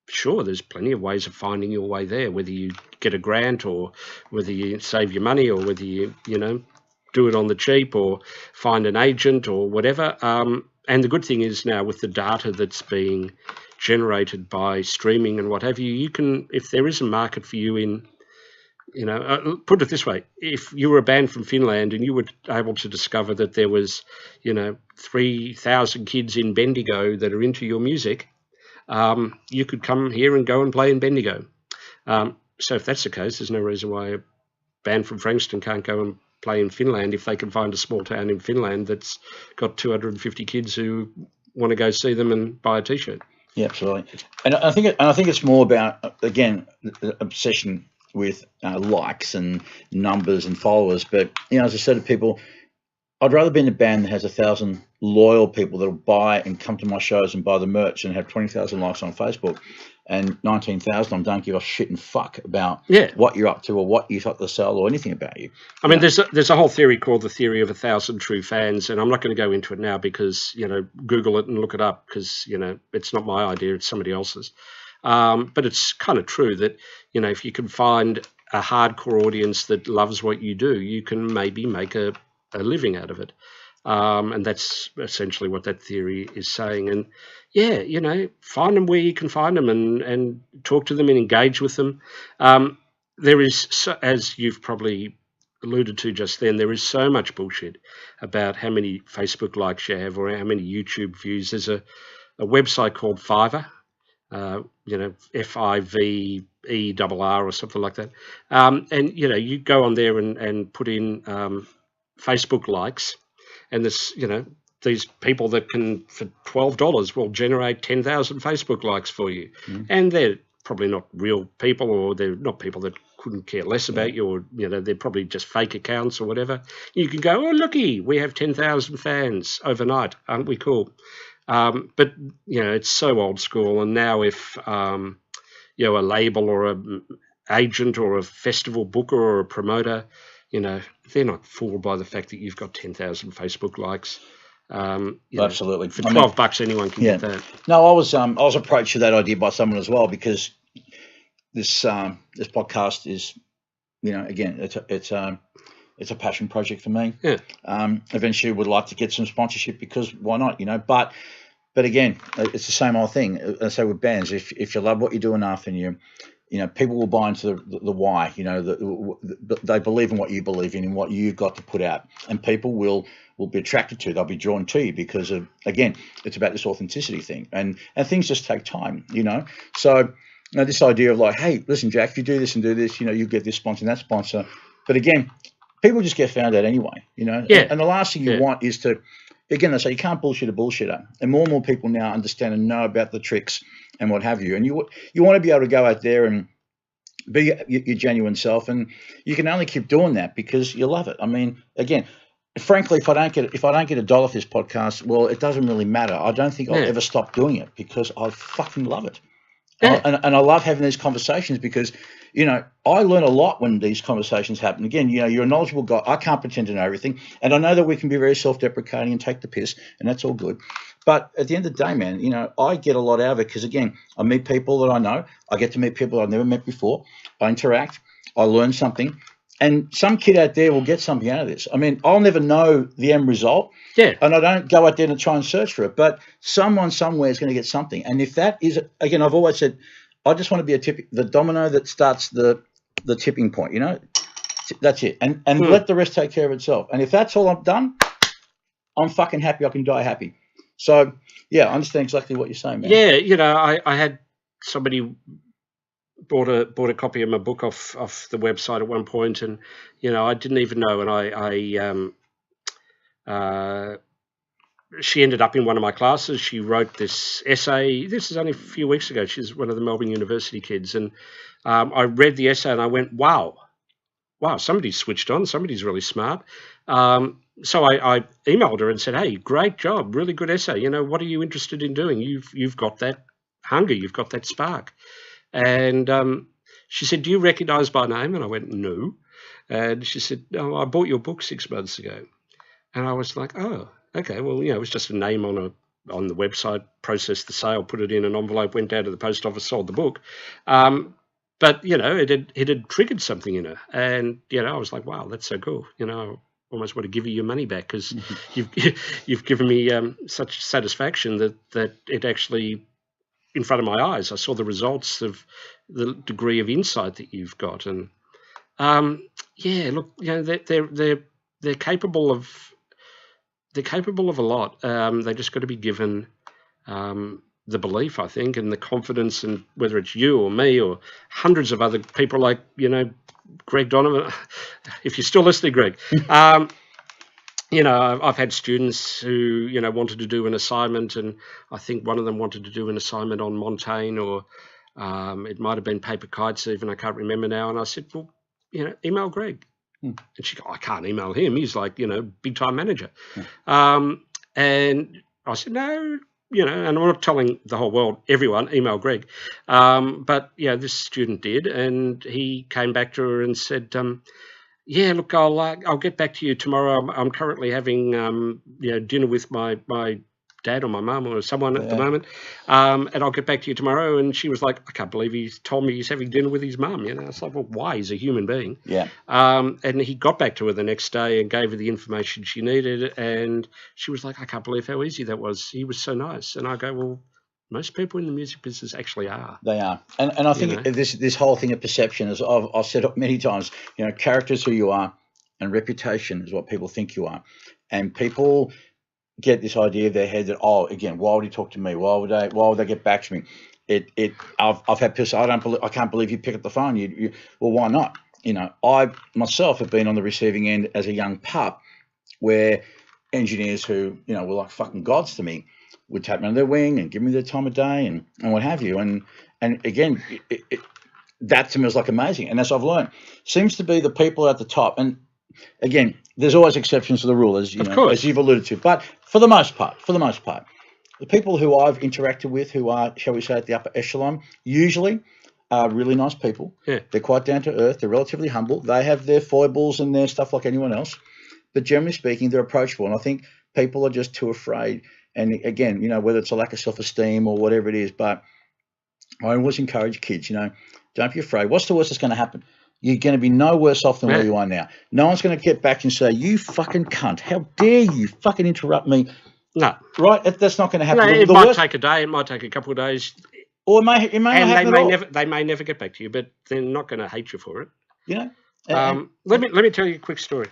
sure, there's plenty of ways of finding your way there, whether you get a grant or whether you save your money or whether you do it on the cheap or find an agent or whatever. And the good thing is now, with the data that's being generated by streaming and what have you, you can, if there is a market for you in, put it this way, if you were a band from Finland and you were able to discover that there was, 3,000 kids in Bendigo that are into your music, you could come here and go and play in Bendigo. So if that's the case, there's no reason why a band from Frankston can't go and play in Finland if they can find a small town in Finland that's got 250 kids who want to go see them and buy a T-shirt. Yeah, absolutely. And I think it's more about, again, the obsession with likes and numbers and followers. But as I said to people, I'd rather be in a band that has 1,000 loyal people that'll buy and come to my shows and buy the merch and have 20,000 likes on Facebook, and 19,000 don't give a shit and fuck about what you're up to or what you thought to sell or anything about you. I mean, there's a whole theory called the theory of 1,000 true fans, and I'm not going to go into it now because Google it and look it up, because it's not my idea, it's somebody else's. But it's kind of true that if you can find a hardcore audience that loves what you do, you can maybe make a living out of it. And that's essentially what that theory is saying. And find them where you can find them and talk to them and engage with them. There is, as you've probably alluded to just then, there is so much bullshit about how many Facebook likes you have or how many YouTube views. There's a website called Fiverr, FIVERR or something like that. And you go on there and put in Facebook likes, and this, these people that can, for $12, will generate 10,000 Facebook likes for you. And they're probably not real people, or they're not people that couldn't care less about you, or they're probably just fake accounts or whatever. You can go, oh looky, we have 10,000 fans overnight, aren't we cool? But it's so old school. And now if a label or a agent or a festival booker or a promoter, they're not fooled by the fact that you've got 10,000 Facebook likes. Absolutely. For $12, anyone can get that. No, I was approached with that idea by someone as well, because this podcast is, again, it's a passion project for me. Yeah. Eventually would like to get some sponsorship, because why not, but again, it's the same old thing. I say with bands, if you love what you do enough and people will buy into the why, they believe in what you believe in and what you've got to put out, and people will be attracted to, they'll be drawn to you because of, again, it's about this authenticity thing, and things just take time, So, this idea of like, hey, listen, Jack, if you do this and do this, you get this sponsor and that sponsor. But again, people just get found out anyway, Yeah. And the last thing you want is to, again, they say you can't bullshit a bullshitter, and more people now understand and know about the tricks and what have you. And you want to be able to go out there and be your genuine self, and you can only keep doing that because you love it. I mean, again, frankly, if I don't get $1 for this podcast, well, it doesn't really matter. I don't think I'll ever stop doing it because I fucking love it. Yeah. And I love having these conversations because, I learn a lot when these conversations happen. Again, you're a knowledgeable guy. I can't pretend to know everything. And I know that we can be very self-deprecating and take the piss, and that's all good. But at the end of the day, man, I get a lot out of it because, again, I meet people that I know. I get to meet people I've never met before. I interact. I learn something. And some kid out there will get something out of this. I mean, I'll never know the end result. Yeah. And I don't go out there and try and search for it. But someone somewhere is going to get something. And if that is, again, I've always said, I just want to be the domino that starts the tipping point, That's it. And let the rest take care of itself. And if that's all I've done, I'm fucking happy. I can die happy. So yeah, I understand exactly what you're saying, man. Yeah, you know, I had somebody bought a copy of my book off the website at one point, and you know, I didn't even know, and she ended up in one of my classes. She wrote this essay. This is only a few weeks ago. She's one of the Melbourne University kids, and I read the essay and I went, wow, somebody's switched on. Somebody's really smart. So I emailed her and said, hey, great job, really good essay. You know, what are you interested in doing? You've got that hunger, you've got that spark. And she said, do you recognise my name? And I went, no. And she said, oh, I bought your book 6 months ago. And I was like, oh, okay. Well, you know, it was just a name on the website, processed the sale, put it in an envelope, went down to the post office, sold the book. But, you know, it had triggered something in her. And, you know, I was like, wow, that's so cool. You know, I almost want to give you your money back because you've given me such satisfaction that it actually, in front of my eyes, I saw the results of the degree of insight that you've got. And, yeah, look, you know, they're capable of a lot. They just got to be given the belief, I think, and the confidence, and whether it's you or me or hundreds of other people like, you know, Greg Donovan, if you're still listening, Greg. You know, I've had students who, you know, wanted to do an assignment, and I think one of them wanted to do an assignment on Montaigne, or it might have been Paper Kites even, I can't remember now. And I said, well, you know, email Greg. And she go, I can't email him. He's like, you know, big time manager. And I said, no, you know, and I'm not telling the whole world, everyone, email Greg. But, yeah, this student did, and he came back to her and said, yeah, look, I'll get back to you tomorrow. I'm currently having, you know, dinner with my dad or my mum or someone at the moment, and I'll get back to you tomorrow. And she was like, I can't believe he's told me he's having dinner with his mum. You know, it's like, well, why? He's a human being. Yeah. And he got back to her the next day and gave her the information she needed, and she was like, I can't believe how easy that was. He was so nice. And I go, well, most people in the music business actually are. They are. And I think this whole thing of perception, as I've said it many times, you know, character is who you are and reputation is what people think you are. And people get this idea of their head that, oh, again, why would he talk to me? Why would they get back to me? I've had people say, I can't believe you pick up the phone. Well, why not? You know, I myself have been on the receiving end as a young pup where engineers who, you know, were like fucking gods to me would take me under their wing and give me the time of day and what have you. And again, that to me was like amazing. And as I've learned, seems to be the people at the top. And again, there's always exceptions to the rule, as you know, as you've alluded to. But for the most part, the people who I've interacted with who are, shall we say, at the upper echelon, usually are really nice people. Yeah. They're quite down to earth. They're relatively humble. They have their foibles and their stuff like anyone else. But generally speaking, they're approachable. And I think people are just too afraid. And again, you know, whether it's a lack of self-esteem or whatever it is, but I always encourage kids, you know, don't be afraid. What's the worst that's going to happen? You're going to be no worse off than where you are now. No one's going to get back and say, you fucking cunt. How dare you fucking interrupt me? No. Right? That's not going to happen. No, it might take a day. It might take a couple of days. Or it may not happen at all. They may never get back to you, but they're not going to hate you for it. You know? Let me tell you a quick story.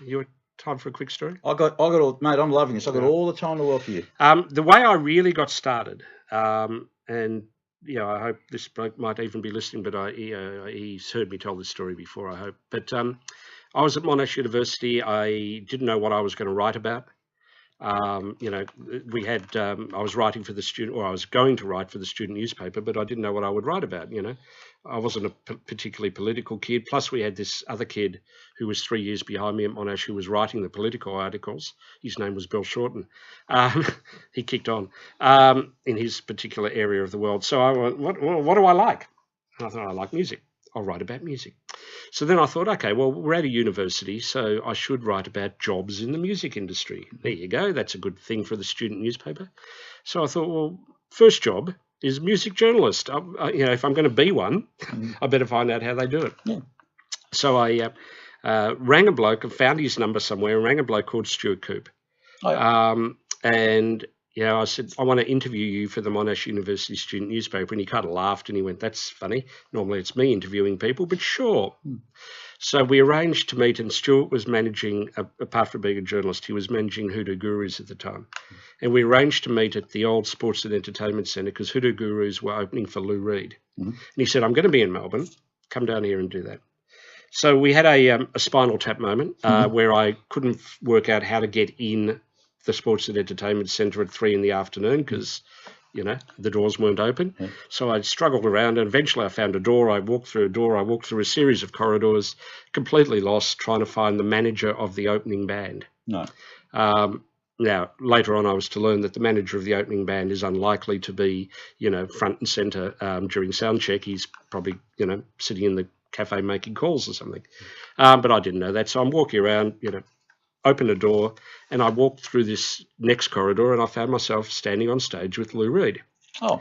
You time for a quick story? I got all, mate, I'm loving this. I got all the time in the world for you. The way I really got started, and you know, I hope this bloke might even be listening, but he's heard me tell this story before, I hope. But I was at Monash University. I didn't know what I was going to write about. You know, we had, I was writing for the student, or I was going to write for the student newspaper, but I didn't know what I would write about, you know. I wasn't a particularly political kid. Plus, we had this other kid who was 3 years behind me at Monash who was writing the political articles. His name was Bill Shorten. He kicked on in his particular area of the world. So I went, what do I like? And I thought, I like music. I'll write about music. So then I thought, okay, well, we're at a university, so I should write about jobs in the music industry. There you go. That's a good thing for the student newspaper. So I thought, well, first job is music journalist. You know, if I'm going to be one, I better find out how they do it. Yeah. So I rang a bloke, found his number somewhere, and rang a bloke called Stuart Coop. Oh, yeah. And Yeah, I said, I want to interview you for the Monash University student newspaper. And he kind of laughed and he went, that's funny. Normally it's me interviewing people, but sure. So we arranged to meet, and Stuart was managing, apart from being a journalist, he was managing Hoodoo Gurus at the time. And we arranged to meet at the old Sports and Entertainment Centre because Hoodoo Gurus were opening for Lou Reed. And he said, I'm going to be in Melbourne. Come down here and do that. So we had a Spinal Tap moment where I couldn't work out how to get in the Sports and Entertainment Centre at 3 p.m. because, you know, the doors weren't open. So I struggled around and eventually I found a door. I walked through a door. I walked through a series of corridors, completely lost, trying to find the manager of the opening band. No. Now, later on, I was to learn that the manager of the opening band is unlikely to be, you know, front and centre during sound check. He's probably, you know, sitting in the cafe making calls or something. But I didn't know that. So I'm walking around, you know, opened a door, and I walked through this next corridor, and I found myself standing on stage with Lou Reed. Oh.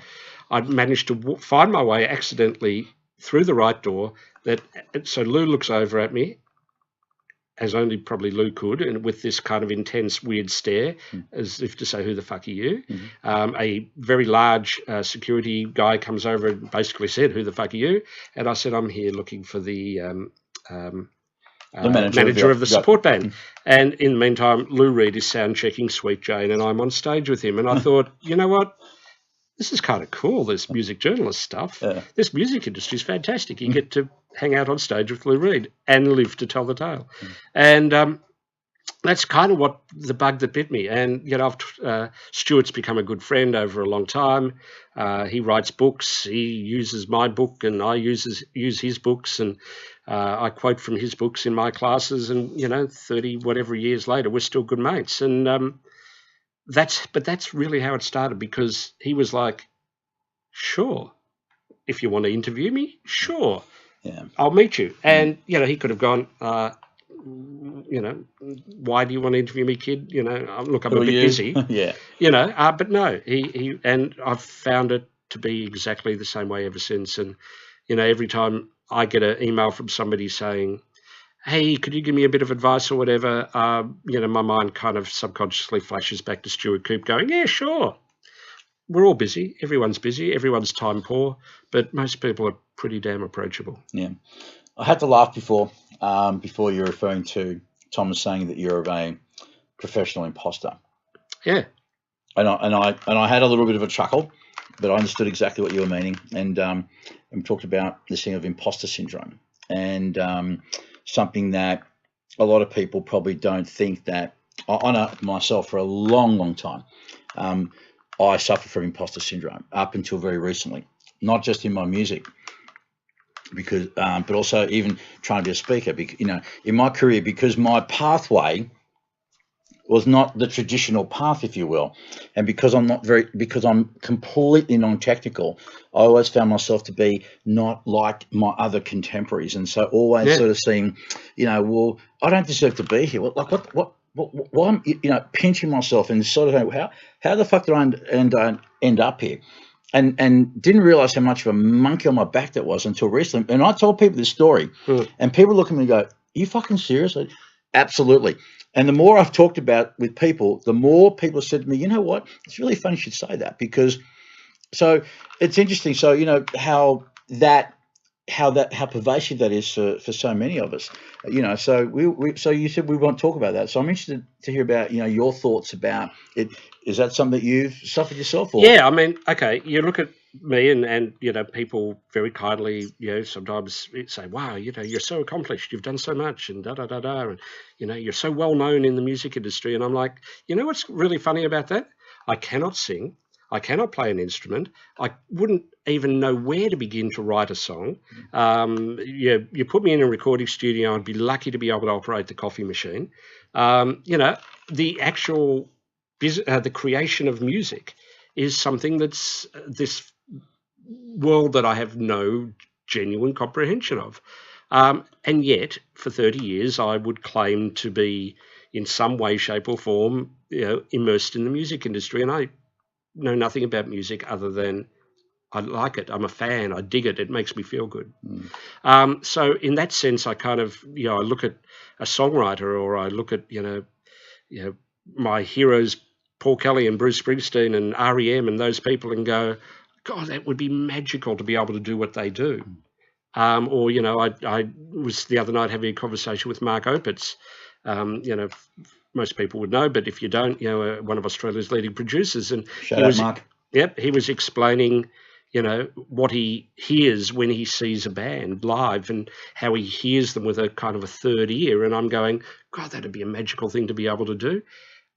I'd managed to find my way accidentally through the right door. So Lou looks over at me, as only probably Lou could, and with this kind of intense, weird stare, as if to say, who the fuck are you? A very large security guy comes over and basically said, who the fuck are you? And I said, I'm here looking for the manager of the support band. And in the meantime, Lou Reed is sound checking Sweet Jane, and I'm on stage with him. And I thought, you know what? This is kind of cool, this music journalist stuff. This music industry is fantastic. You get to hang out on stage with Lou Reed and live to tell the tale. And that's kind of what the bug that bit me. And, you know, Stuart's become a good friend over a long time. He writes books. He uses my book and I use his books. And I quote from his books in my classes. And, you know, 30 whatever years later, we're still good mates. And that's really how it started, because he was like, sure, if you want to interview me, sure, I'll meet you. And, you know, he could have gone, you know, why do you want to interview me, kid? You know, look, I'm a bit busy. You know, but no, he and I've found it to be exactly the same way ever since. And, you know, every time I get an email from somebody saying, hey, could you give me a bit of advice or whatever? You know, my mind kind of subconsciously flashes back to Stuart Coop going, yeah, sure. We're all busy. Everyone's busy. Everyone's time poor. But most people are pretty damn approachable. Yeah. I had to laugh before you're referring to Thomas saying that you're a professional imposter. Yeah. And I had a little bit of a chuckle, but I understood exactly what you were meaning. And we talked about this thing of imposter syndrome. And something that a lot of people probably don't think that. I know myself for a long, long time. I suffer from imposter syndrome up until very recently, not just in my music, because but also even trying to be a speaker. Because, you know, in my career, because my pathway was not the traditional path, if you will, and because I'm completely non-technical, I always found myself to be not like my other contemporaries, and so always sort of seeing, you know, well, I don't deserve to be here. Why I'm, you know, pinching myself and sort of going, how the fuck did I end up here? And didn't realize how much of a monkey on my back that was until recently. And I told people this story, and people look at me and go, are you fucking serious? Absolutely. And the more I've talked about with people, the more people said to me, you know what? It's really funny you should say that, because so it's interesting. So, you know, how pervasive that is for so many of us, you know. So so you said we won't talk about that. So I'm interested to hear about, you know, your thoughts about it. Is that something that you've suffered yourself? Or? Yeah, I mean, okay, you look at me and you know, people very kindly, you know, sometimes say, wow, you know, you're so accomplished, you've done so much, and and you know, you're so well known in the music industry. And I'm like, you know what's really funny about that? I cannot sing. I cannot play an instrument. I wouldn't even know where to begin to write a song. You put me in a recording studio, I'd be lucky to be able to operate the coffee machine. You know, the actual the creation of music is something that's this world that I have no genuine comprehension of. And yet, for 30 years, I would claim to be in some way, shape or form, you know, immersed in the music industry. And I know nothing about music other than I like it. I'm a fan. I dig it. It makes me feel good. So in that sense, I kind of, you know, I look at a songwriter, or I look at, you know, my heroes Paul Kelly and Bruce Springsteen and REM and those people and go, God, that would be magical to be able to do what they do. Or, you know, I was the other night having a conversation with Mark Opitz. You know, most people would know, but if you don't, you know, one of Australia's leading producers. And Shout out, Mark. Yep, he was explaining, you know, what he hears when he sees a band live and how he hears them with a kind of a third ear. And I'm going, God, that'd be a magical thing to be able to do.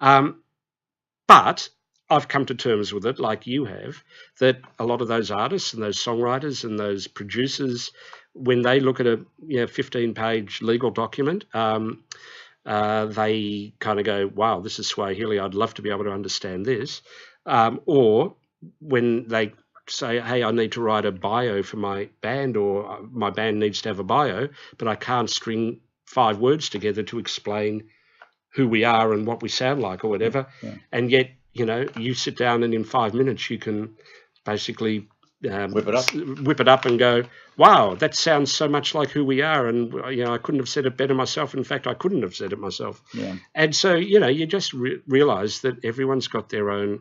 But I've come to terms with it, like you have, that a lot of those artists and those songwriters and those producers, when they look at a 15-page legal document, they kind of go, wow, this is Swahili. I'd love to be able to understand this. Or when they say, hey, I need to write a bio for my band, or my band needs to have a bio, but I can't string 5 words together to explain who we are and what we sound like or whatever. Yeah. And yet, you know, you sit down and in 5 minutes you can basically whip it up and go, wow, that sounds so much like who we are. And, you know, I couldn't have said it better myself. In fact, I couldn't have said it myself. Yeah. And so, you know, you just realize that everyone's got their own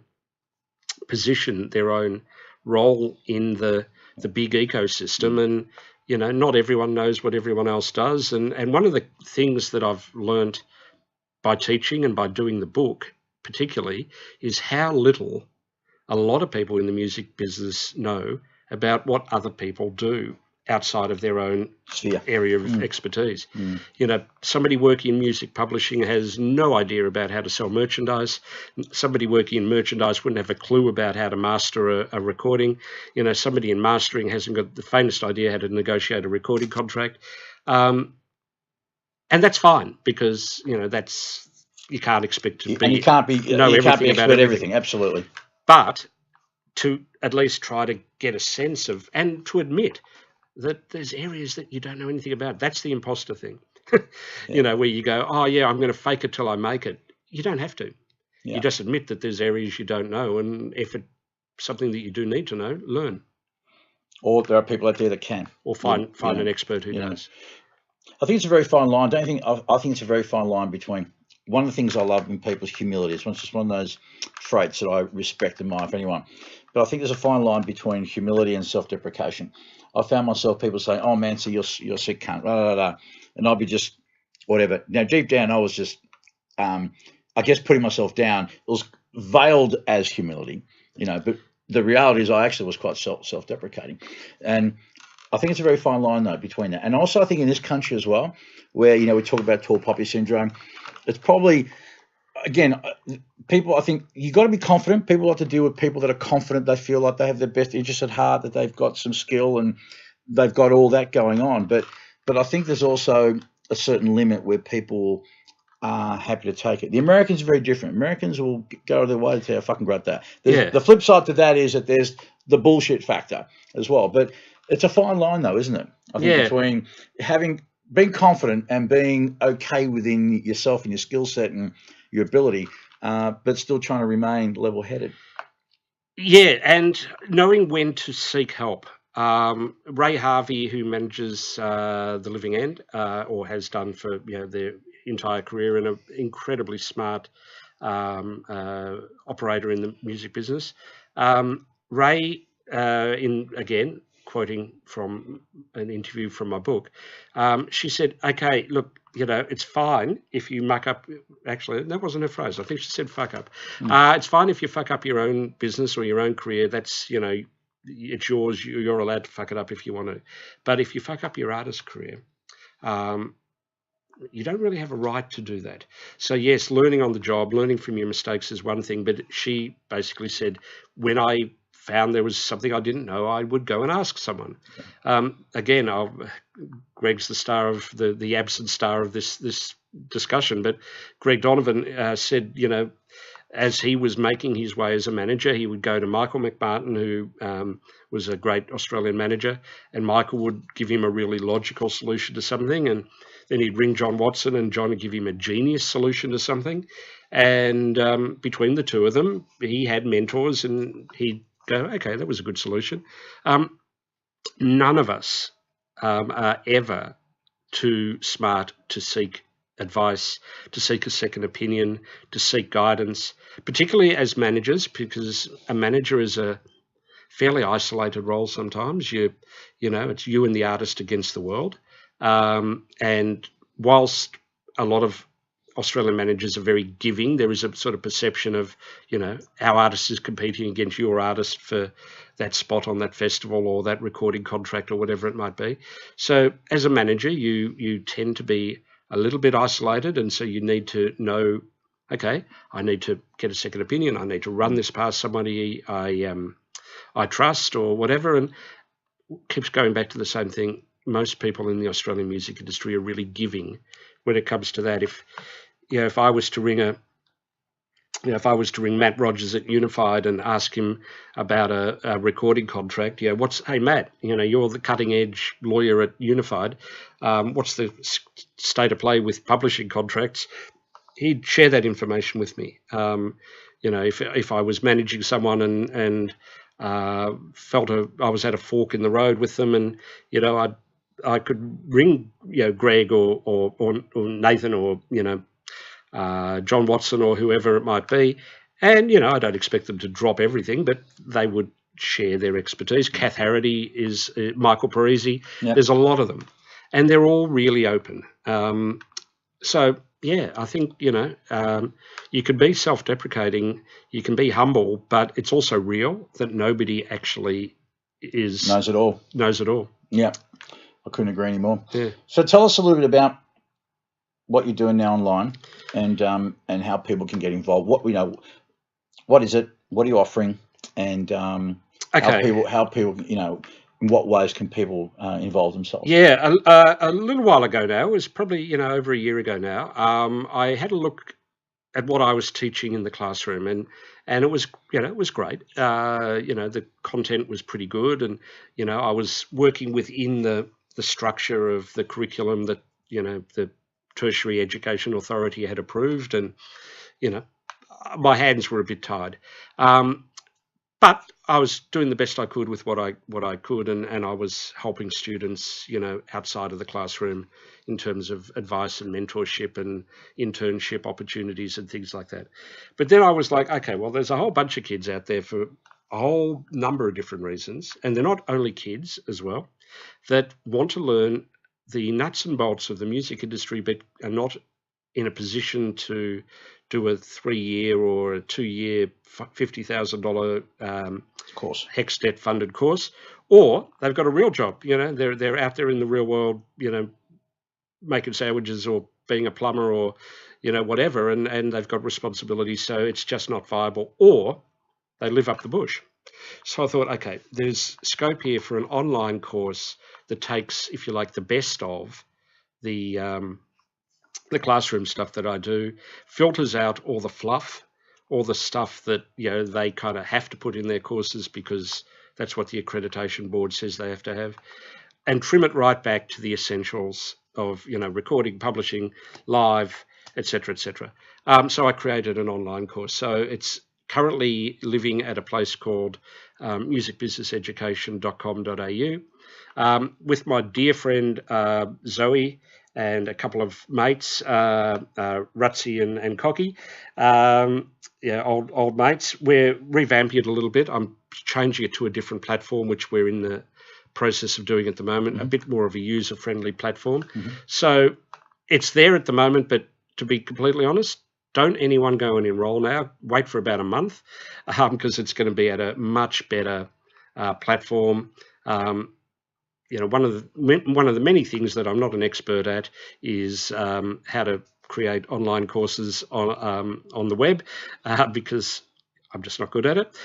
position, their own role in the big ecosystem. And, you know, not everyone knows what everyone else does. And one of the things that I've learned by teaching and by doing the book particularly is how little a lot of people in the music business know about what other people do outside of their own area of expertise. You know, somebody working in music publishing has no idea about how to sell merchandise. Somebody working in merchandise wouldn't have a clue about how to master a recording. You know, somebody in mastering hasn't got the faintest idea how to negotiate a recording contract. And that's fine, because, you know, that's, you can't expect to be, and you can't be expert everything. Absolutely. But to at least try to get a sense of, and to admit that there's areas that you don't know anything about. That's the imposter thing. You know, where you go, oh yeah, I'm going to fake it till I make it. You don't have to. Yeah. You just admit that there's areas you don't know, and if it's something that you do need to know, learn. Or there are people out there that can. Or find an expert who knows. I think it's a very fine line. I think it's a very fine line between, one of the things I love in people is humility. It's just one of those traits that I respect and admire for anyone. But I think there's a fine line between humility and self-deprecation. I found myself, people saying, oh man, so you're sick cunt, blah, blah, blah. And I'd be just whatever. Now, deep down, I was just, I guess, putting myself down. It was veiled as humility, you know, but the reality is I actually was quite self-deprecating. And I think it's a very fine line, though, between that. And also I think in this country as well, where, you know, we talk about tall poppy syndrome, it's probably, again, people, I think you've got to be confident. People like to deal with people that are confident. They feel like they have their best interests at heart, that they've got some skill and they've got all that going on. But I think there's also a certain limit where people are happy to take it. The Americans are very different. Americans will go out of their way to say, I fucking great that. The flip side to that is that there's the bullshit factor as well. But it's a fine line, though, isn't it? I think between being confident and being okay within yourself and your skill set and your ability, but still trying to remain level-headed. Yeah, and knowing when to seek help. Ray Harvey, who manages The Living End, or has done for their entire career, and an incredibly smart operator in the music business. Ray, again, quoting from an interview from my book, she said, okay, look, it's fine if you muck up. Actually, that wasn't her phrase. I think she said fuck up. It's fine if you fuck up your own business or your own career. That's, it's yours. You're allowed to fuck it up if you want to. But if you fuck up your artist career, you don't really have a right to do that. So yes, learning on the job, learning from your mistakes is one thing. But she basically said, when I found there was something I didn't know, I would go and ask someone. Again, Greg's the star of the absent star of this discussion, but Greg Donovan said, as he was making his way as a manager, he would go to Michael McMartin, who was a great Australian manager, and Michael would give him a really logical solution to something, and then he'd ring John Watson, and John would give him a genius solution to something. And between the two of them, he had mentors, and he'd go, okay, that was a good solution. None of us are ever too smart to seek advice, to seek a second opinion, to seek guidance, particularly as managers, because a manager is a fairly isolated role sometimes. It's you and the artist against the world. And whilst a lot of Australian managers are very giving, there is a sort of perception of, our artist is competing against your artist for that spot on that festival or that recording contract or whatever it might be. So as a manager, you tend to be a little bit isolated, and so you need to know, okay, I need to get a second opinion. I need to run this past somebody I trust or whatever, and keeps going back to the same thing. Most people in the Australian music industry are really giving when it comes to that. If I was to ring Matt Rogers at Unified and ask him about a recording contract, hey Matt, you're the cutting edge lawyer at Unified. What's the state of play with publishing contracts? He'd share that information with me. If I was managing someone and felt I was at a fork in the road with them, and I could ring Greg or Nathan or John Watson or whoever it might be, and I don't expect them to drop everything, but they would share their expertise. Kath Harity is Michael Parisi. Yep. There's a lot of them, and they're all really open. So yeah, I think you can be self-deprecating, you can be humble, but it's also real that nobody actually knows it all. Yeah, I couldn't agree anymore. Yeah. So tell us a little bit about what you're doing now online, and how people can get involved. What is it? What are you offering? And how people in what ways can people involve themselves? Yeah, a little while ago now, it was probably over a year ago now. I had a look at what I was teaching in the classroom, and it was it was great. The content was pretty good, and I was working within the structure of the curriculum that the Tertiary Education Authority had approved, and my hands were a bit tied. But I was doing the best I could with what I could, and I was helping students, outside of the classroom in terms of advice and mentorship and internship opportunities and things like that. But then I was like, okay, well, there's a whole bunch of kids out there for a whole number of different reasons, and they're not only kids as well, that want to learn the nuts and bolts of the music industry, but are not in a position to do a 3-year or a 2-year $50,000 course, HECS debt funded course, or they've got a real job. They're out there in the real world, making sandwiches or being a plumber or whatever, and they've got responsibilities, so it's just not viable, or they live up the bush. So I thought, okay, there's scope here for an online course that takes, if you like, the best of the classroom stuff that I do, filters out all the fluff, all the stuff that they kind of have to put in their courses because that's what the accreditation board says they have to have, and trim it right back to the essentials of recording, publishing, live, etc., etc. So I created an online course. So it's currently living at a place called musicbusinesseducation.com.au with my dear friend Zoe and a couple of mates, Rutsy and Cocky, old mates. We're revamping it a little bit. I'm changing it to a different platform, which we're in the process of doing at the moment, a bit more of a user-friendly platform. So it's there at the moment, but to be completely honest, don't anyone go and enroll now. Wait for about a month because it's going to be at a much better platform. One of the many things that I'm not an expert at is how to create online courses on the web because I'm just not good at it.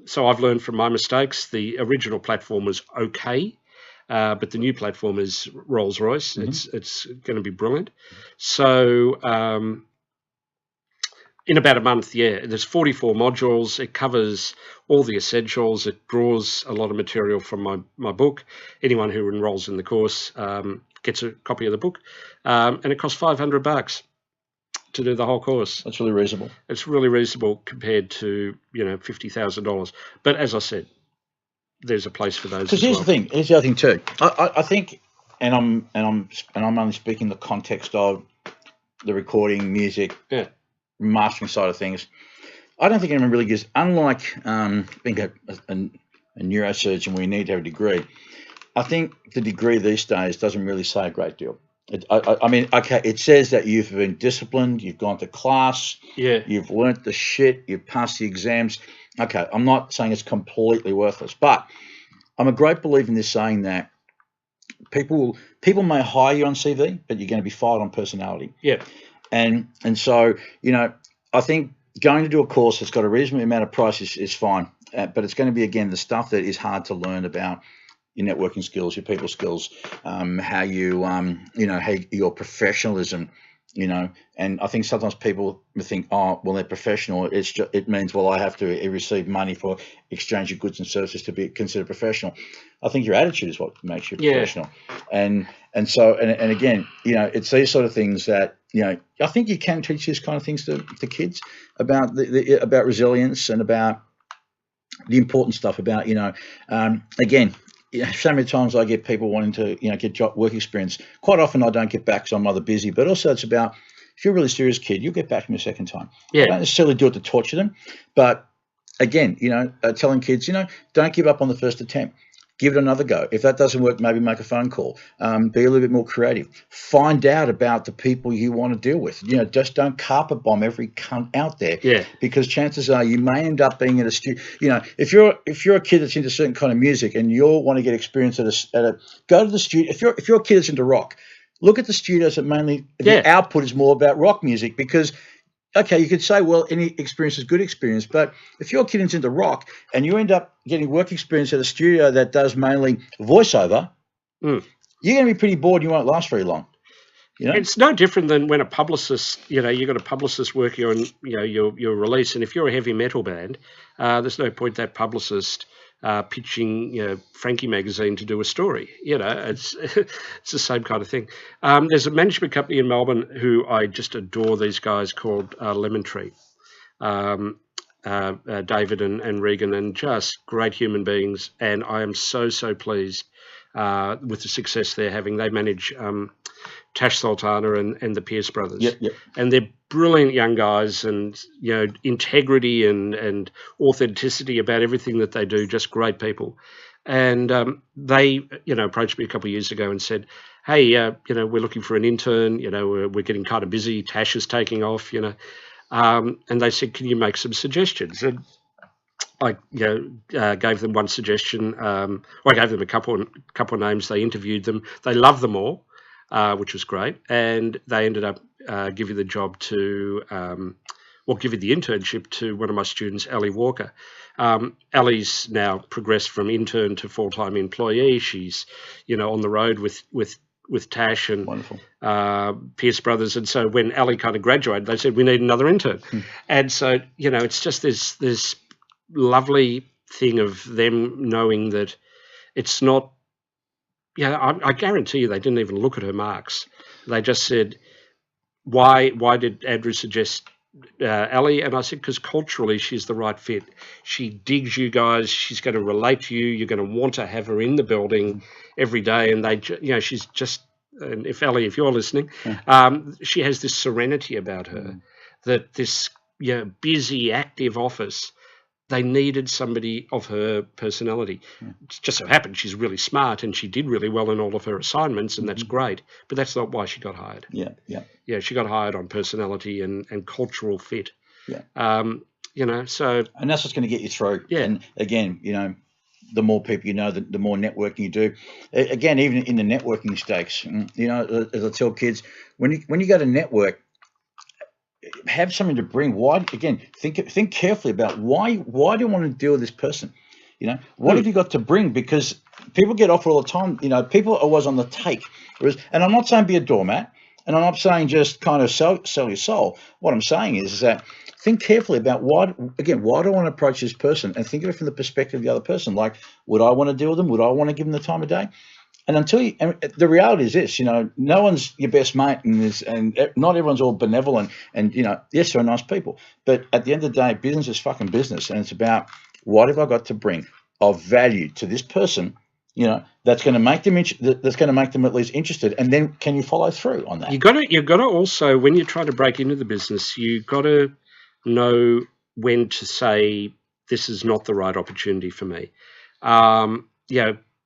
So I've learned from my mistakes. The original platform was okay, but the new platform is Rolls Royce. It's going to be brilliant. So in about a month, there's 44 modules. It covers all the essentials. It draws a lot of material from my book. Anyone who enrolls in the course gets a copy of the book, and it costs $500 to do the whole course. That's really reasonable. It's really reasonable compared to $50,000. But as I said, there's a place for those. Because here's the thing. Here's the other thing too. I think, and I'm only speaking the context of the recording, music, Yeah. mastering side of things. I don't think anyone really gives, unlike being a neurosurgeon where you need to have a degree, I think the degree these days doesn't really say a great deal. I mean, okay, it says that you've been disciplined, you've gone to class, you've learnt the shit, you've passed the exams. Okay, I'm not saying it's completely worthless, but I'm a great believer in this saying that people may hire you on CV, but you're going to be fired on personality. Yeah. And so, you know, I think going to do a course that's got a reasonable amount of price is fine, but it's going to be, again, the stuff that is hard to learn about your networking skills, your people skills, how you, you know, how your professionalism, you know. And I think sometimes people think, oh, well, they're professional. It means, well, I have to receive money for exchange of goods and services to be considered professional. I think your attitude is what makes you professional. And so again, you know, it's these sort of things that, you know, I think you can teach these kind of things to kids about about resilience and about the important stuff about, you know, again, so many times I get people wanting to, you know, get work experience. Quite often I don't get back because I'm rather busy, but also it's about, if you're a really serious kid, you'll get back to me a second time. Yeah. I don't necessarily do it to torture them, but again, you know, telling kids, you know, don't give up on the first attempt. Give it another go. If that doesn't work, maybe make a phone call. Be a little bit more creative. Find out about the people you want to deal with. You know, just don't carpet bomb every cunt out there. Yeah. Because chances are you may end up being at a studio. You know, if you're a kid that's into certain kind of music and you want to get experience at a go to the studio. If you're a kid that's into rock, look at the studios that mainly the output is more about rock music, because okay, you could say, well, any experience is good experience, but if your kid is into rock and you end up getting work experience at a studio that does mainly voiceover, you're going to be pretty bored. You won't last very long. You know? It's no different than when a publicist, you know, you've got a publicist working on, you know, your release, and if you're a heavy metal band, there's no point that publicist pitching, you know, Frankie magazine to do a story. You know, it's the same kind of thing. There's a management company in Melbourne who I just adore. These guys called Lemon Tree, David and Regan, and just great human beings. And I am so pleased with the success they're having. They manage Tash Sultana and the Pierce brothers. Yep. And they're brilliant young guys, and, you know, integrity and authenticity about everything that they do, just great people. And they, you know, approached me a couple of years ago and said, hey, you know, we're looking for an intern, you know, we're getting kind of busy, Tash is taking off, you know. And they said, can you make some suggestions? And I, you know, gave them one suggestion. I gave them a couple of names. They interviewed them. They loved them all, which was great. And they ended up giving the job to, giving the internship to one of my students, Ellie Walker. Ellie's now progressed from intern to full-time employee. She's, you know, on the road with Tash and Pierce Brothers. And so when Ellie kind of graduated, they said, we need another intern. And so, you know, it's just this lovely thing of them knowing that it's not, I guarantee you they didn't even look at her marks. They just said, why did Andrew suggest Ellie? And I said, because culturally she's the right fit. She digs you guys. She's going to relate to you. You're going to want to have her in the building every day. And they, you know, she's just, and if Ellie, if you're listening, she has this serenity about her that this, you know, busy, active office, they needed somebody of her personality. It just so happened she's really smart and she did really well in all of her assignments, and that's great. But that's not why she got hired. Yeah, she got hired on personality and cultural fit. You know, so... And that's what's going to get you through. Yeah. And again, you know, the more people you know, the more networking you do. Again, even in the networking stakes, you know, as I tell kids, when you go to network, have something to bring. Why? Again, think carefully about why do you want to deal with this person? You know, what have you got to bring? Because people get offered all the time. You know, people are always on the take. And I'm not saying be a doormat, and I'm not saying just kind of sell your soul. What I'm saying is that think carefully about why do I want to approach this person, and think of it from the perspective of the other person. Like, would I want to deal with them? Would I want to give them the time of day? And the reality is this, you know, no one's your best mate, and not everyone's all benevolent, and, you know, yes, they're nice people, but at the end of the day, business is fucking business, and it's about what have I got to bring of value to this person that's going to make them that's going to make them at least interested. And then can you follow through on that? You've got to also, when you're trying to break into the business, you've got to know when to say this is not the right opportunity for me.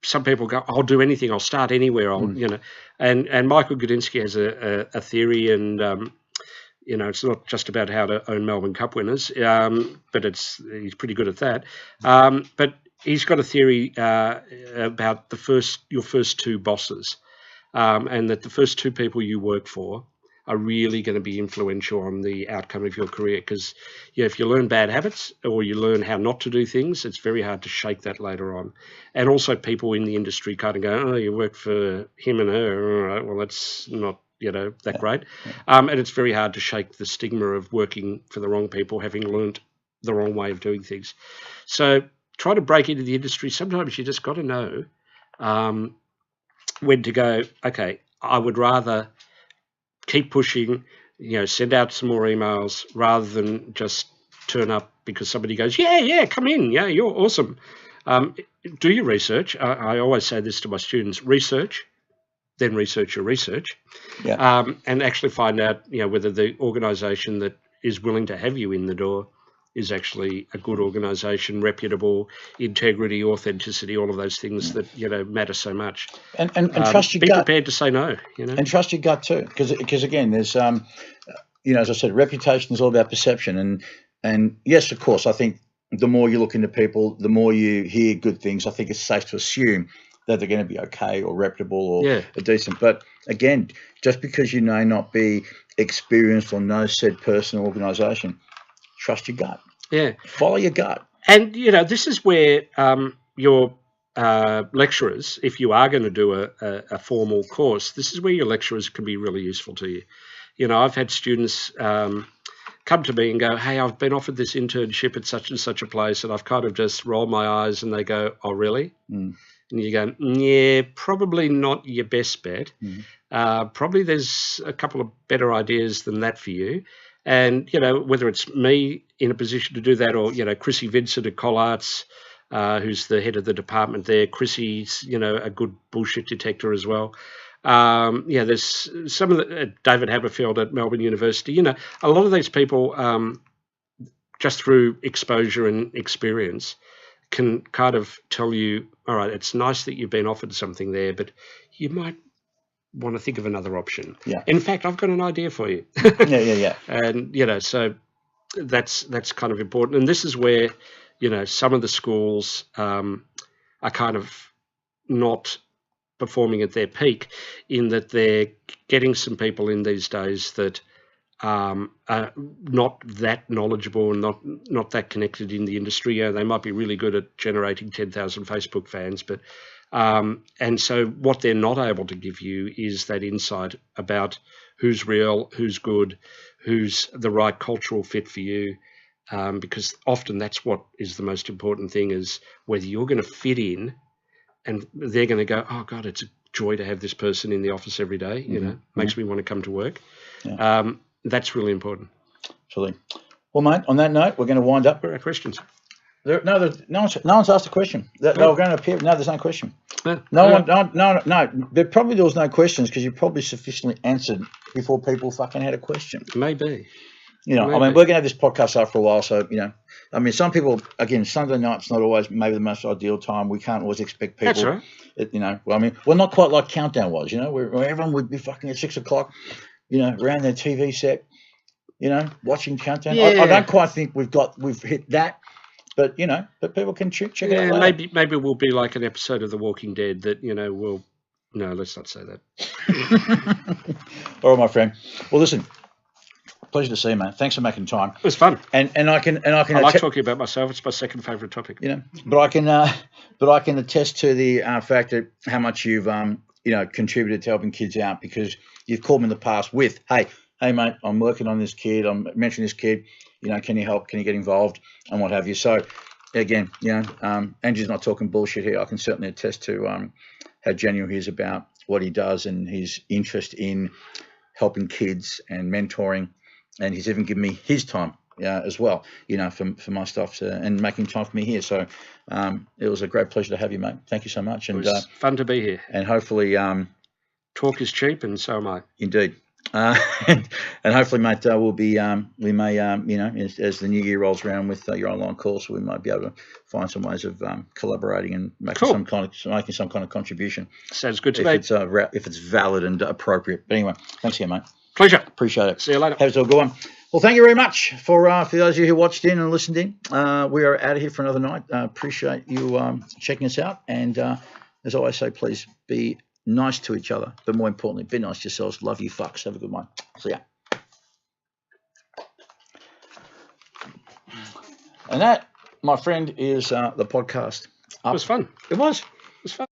Some people go, I'll do anything, I'll start anywhere, and Michael Gudinski has a theory, and it's not just about how to own Melbourne Cup winners, but he's pretty good at that. But he's got a theory about your first two bosses, and that the first two people you work for are really going to be influential on the outcome of your career. Because if you learn bad habits or you learn how not to do things, it's very hard to shake that later on. And also people in the industry kind of go, oh, you work for him and her. All right, well, that's not that great. And it's very hard to shake the stigma of working for the wrong people, having learnt the wrong way of doing things. So try to break into the industry. Sometimes you just got to know when to go, okay, I would rather keep pushing, send out some more emails rather than just turn up because somebody goes, yeah, come in. Yeah, you're awesome. Do your research. I always say this to my students, research, then research your research, and actually find out, whether the organisation that is willing to have you in the door is actually a good organisation, reputable, integrity, authenticity, all of those things that matter so much. And trust your gut. Be prepared to say no. And trust your gut too, because again, there's as I said, reputation is all about perception, and yes, of course, I think the more you look into people, the more you hear good things. I think it's safe to assume that they're going to be okay or reputable or decent. But again, just because you may not be experienced or know said person or organisation, trust your gut. Yeah. Follow your gut. And, this is where your lecturers, if you are going to do a formal course, this is where your lecturers can be really useful to you. I've had students come to me and go, hey, I've been offered this internship at such and such a place, and I've kind of just rolled my eyes, and they go, oh, really? And you go, yeah, probably not your best bet. Probably there's a couple of better ideas than that for you. And, whether it's me in a position to do that or, Chrissy Vincent at Collarts, who's the head of the department there. Chrissy's, a good bullshit detector as well. There's some of the David Haberfield at Melbourne University. A lot of these people, just through exposure and experience, can kind of tell you, all right, it's nice that you've been offered something there, but you might want to think of another option. Yeah. In fact, I've got an idea for you. Yeah. And, so that's kind of important. And this is where, some of the schools are kind of not performing at their peak, in that they're getting some people in these days that are not that knowledgeable and not that connected in the industry. They might be really good at generating 10,000 Facebook fans, but and so what they're not able to give you is that insight about who's real, who's good, who's the right cultural fit for you, because often that's what is the most important thing, is whether you're going to fit in and they're going to go, oh, God, it's a joy to have this person in the office every day, makes me want to come to work. Yeah. That's really important. Absolutely. Well, mate, on that note, we're going to wind up. Where are questions? No one's asked a question. They were going to appear. No, there's no question. No. There probably was no questions because you probably sufficiently answered before people fucking had a question. Maybe. Maybe. I mean, we're going to have this podcast after a while, so, some people, again, Sunday night's not always maybe the most ideal time. We can't always expect people. That's right. We're not quite like Countdown was, where everyone would be fucking at 6 o'clock, around their TV set, watching Countdown. Yeah. I don't quite think we've hit that. But but people can check it out later. Maybe we'll be like an episode of The Walking Dead that no, let's not say that. All right, my friend. Well, listen, pleasure to see you, man. Thanks for making time. It was fun, and I can. I like talking about myself. It's my second favourite topic. But I can attest to the fact that how much you've contributed to helping kids out, because you've called me in the past with, hey mate, I'm working on this kid. I'm mentioning this kid. Can you help? Can you get involved? And what have you. So, again, Andrew's not talking bullshit here. I can certainly attest to how genuine he is about what he does and his interest in helping kids and mentoring. And he's even given me his time as well, for my stuff and making time for me here. So it was a great pleasure to have you, mate. Thank you so much. And It was fun to be here. And hopefully, talk is cheap, and so am I. Indeed. And hopefully, mate, we may, as the new year rolls around with your online course, we might be able to find some ways of collaborating and making some kind of contribution. Sounds good to me. If it's valid and appropriate. But anyway, thanks again, mate. Pleasure. Appreciate it. See you later. Have a good one. Well, thank you very much for those of you who watched in and listened in. We are out of here for another night. Appreciate you checking us out. And as I always say, please be nice to each other. But more importantly, be nice to yourselves. Love you fucks. Have a good one. See ya. And that, my friend, is the podcast. It was fun. It was. It was fun.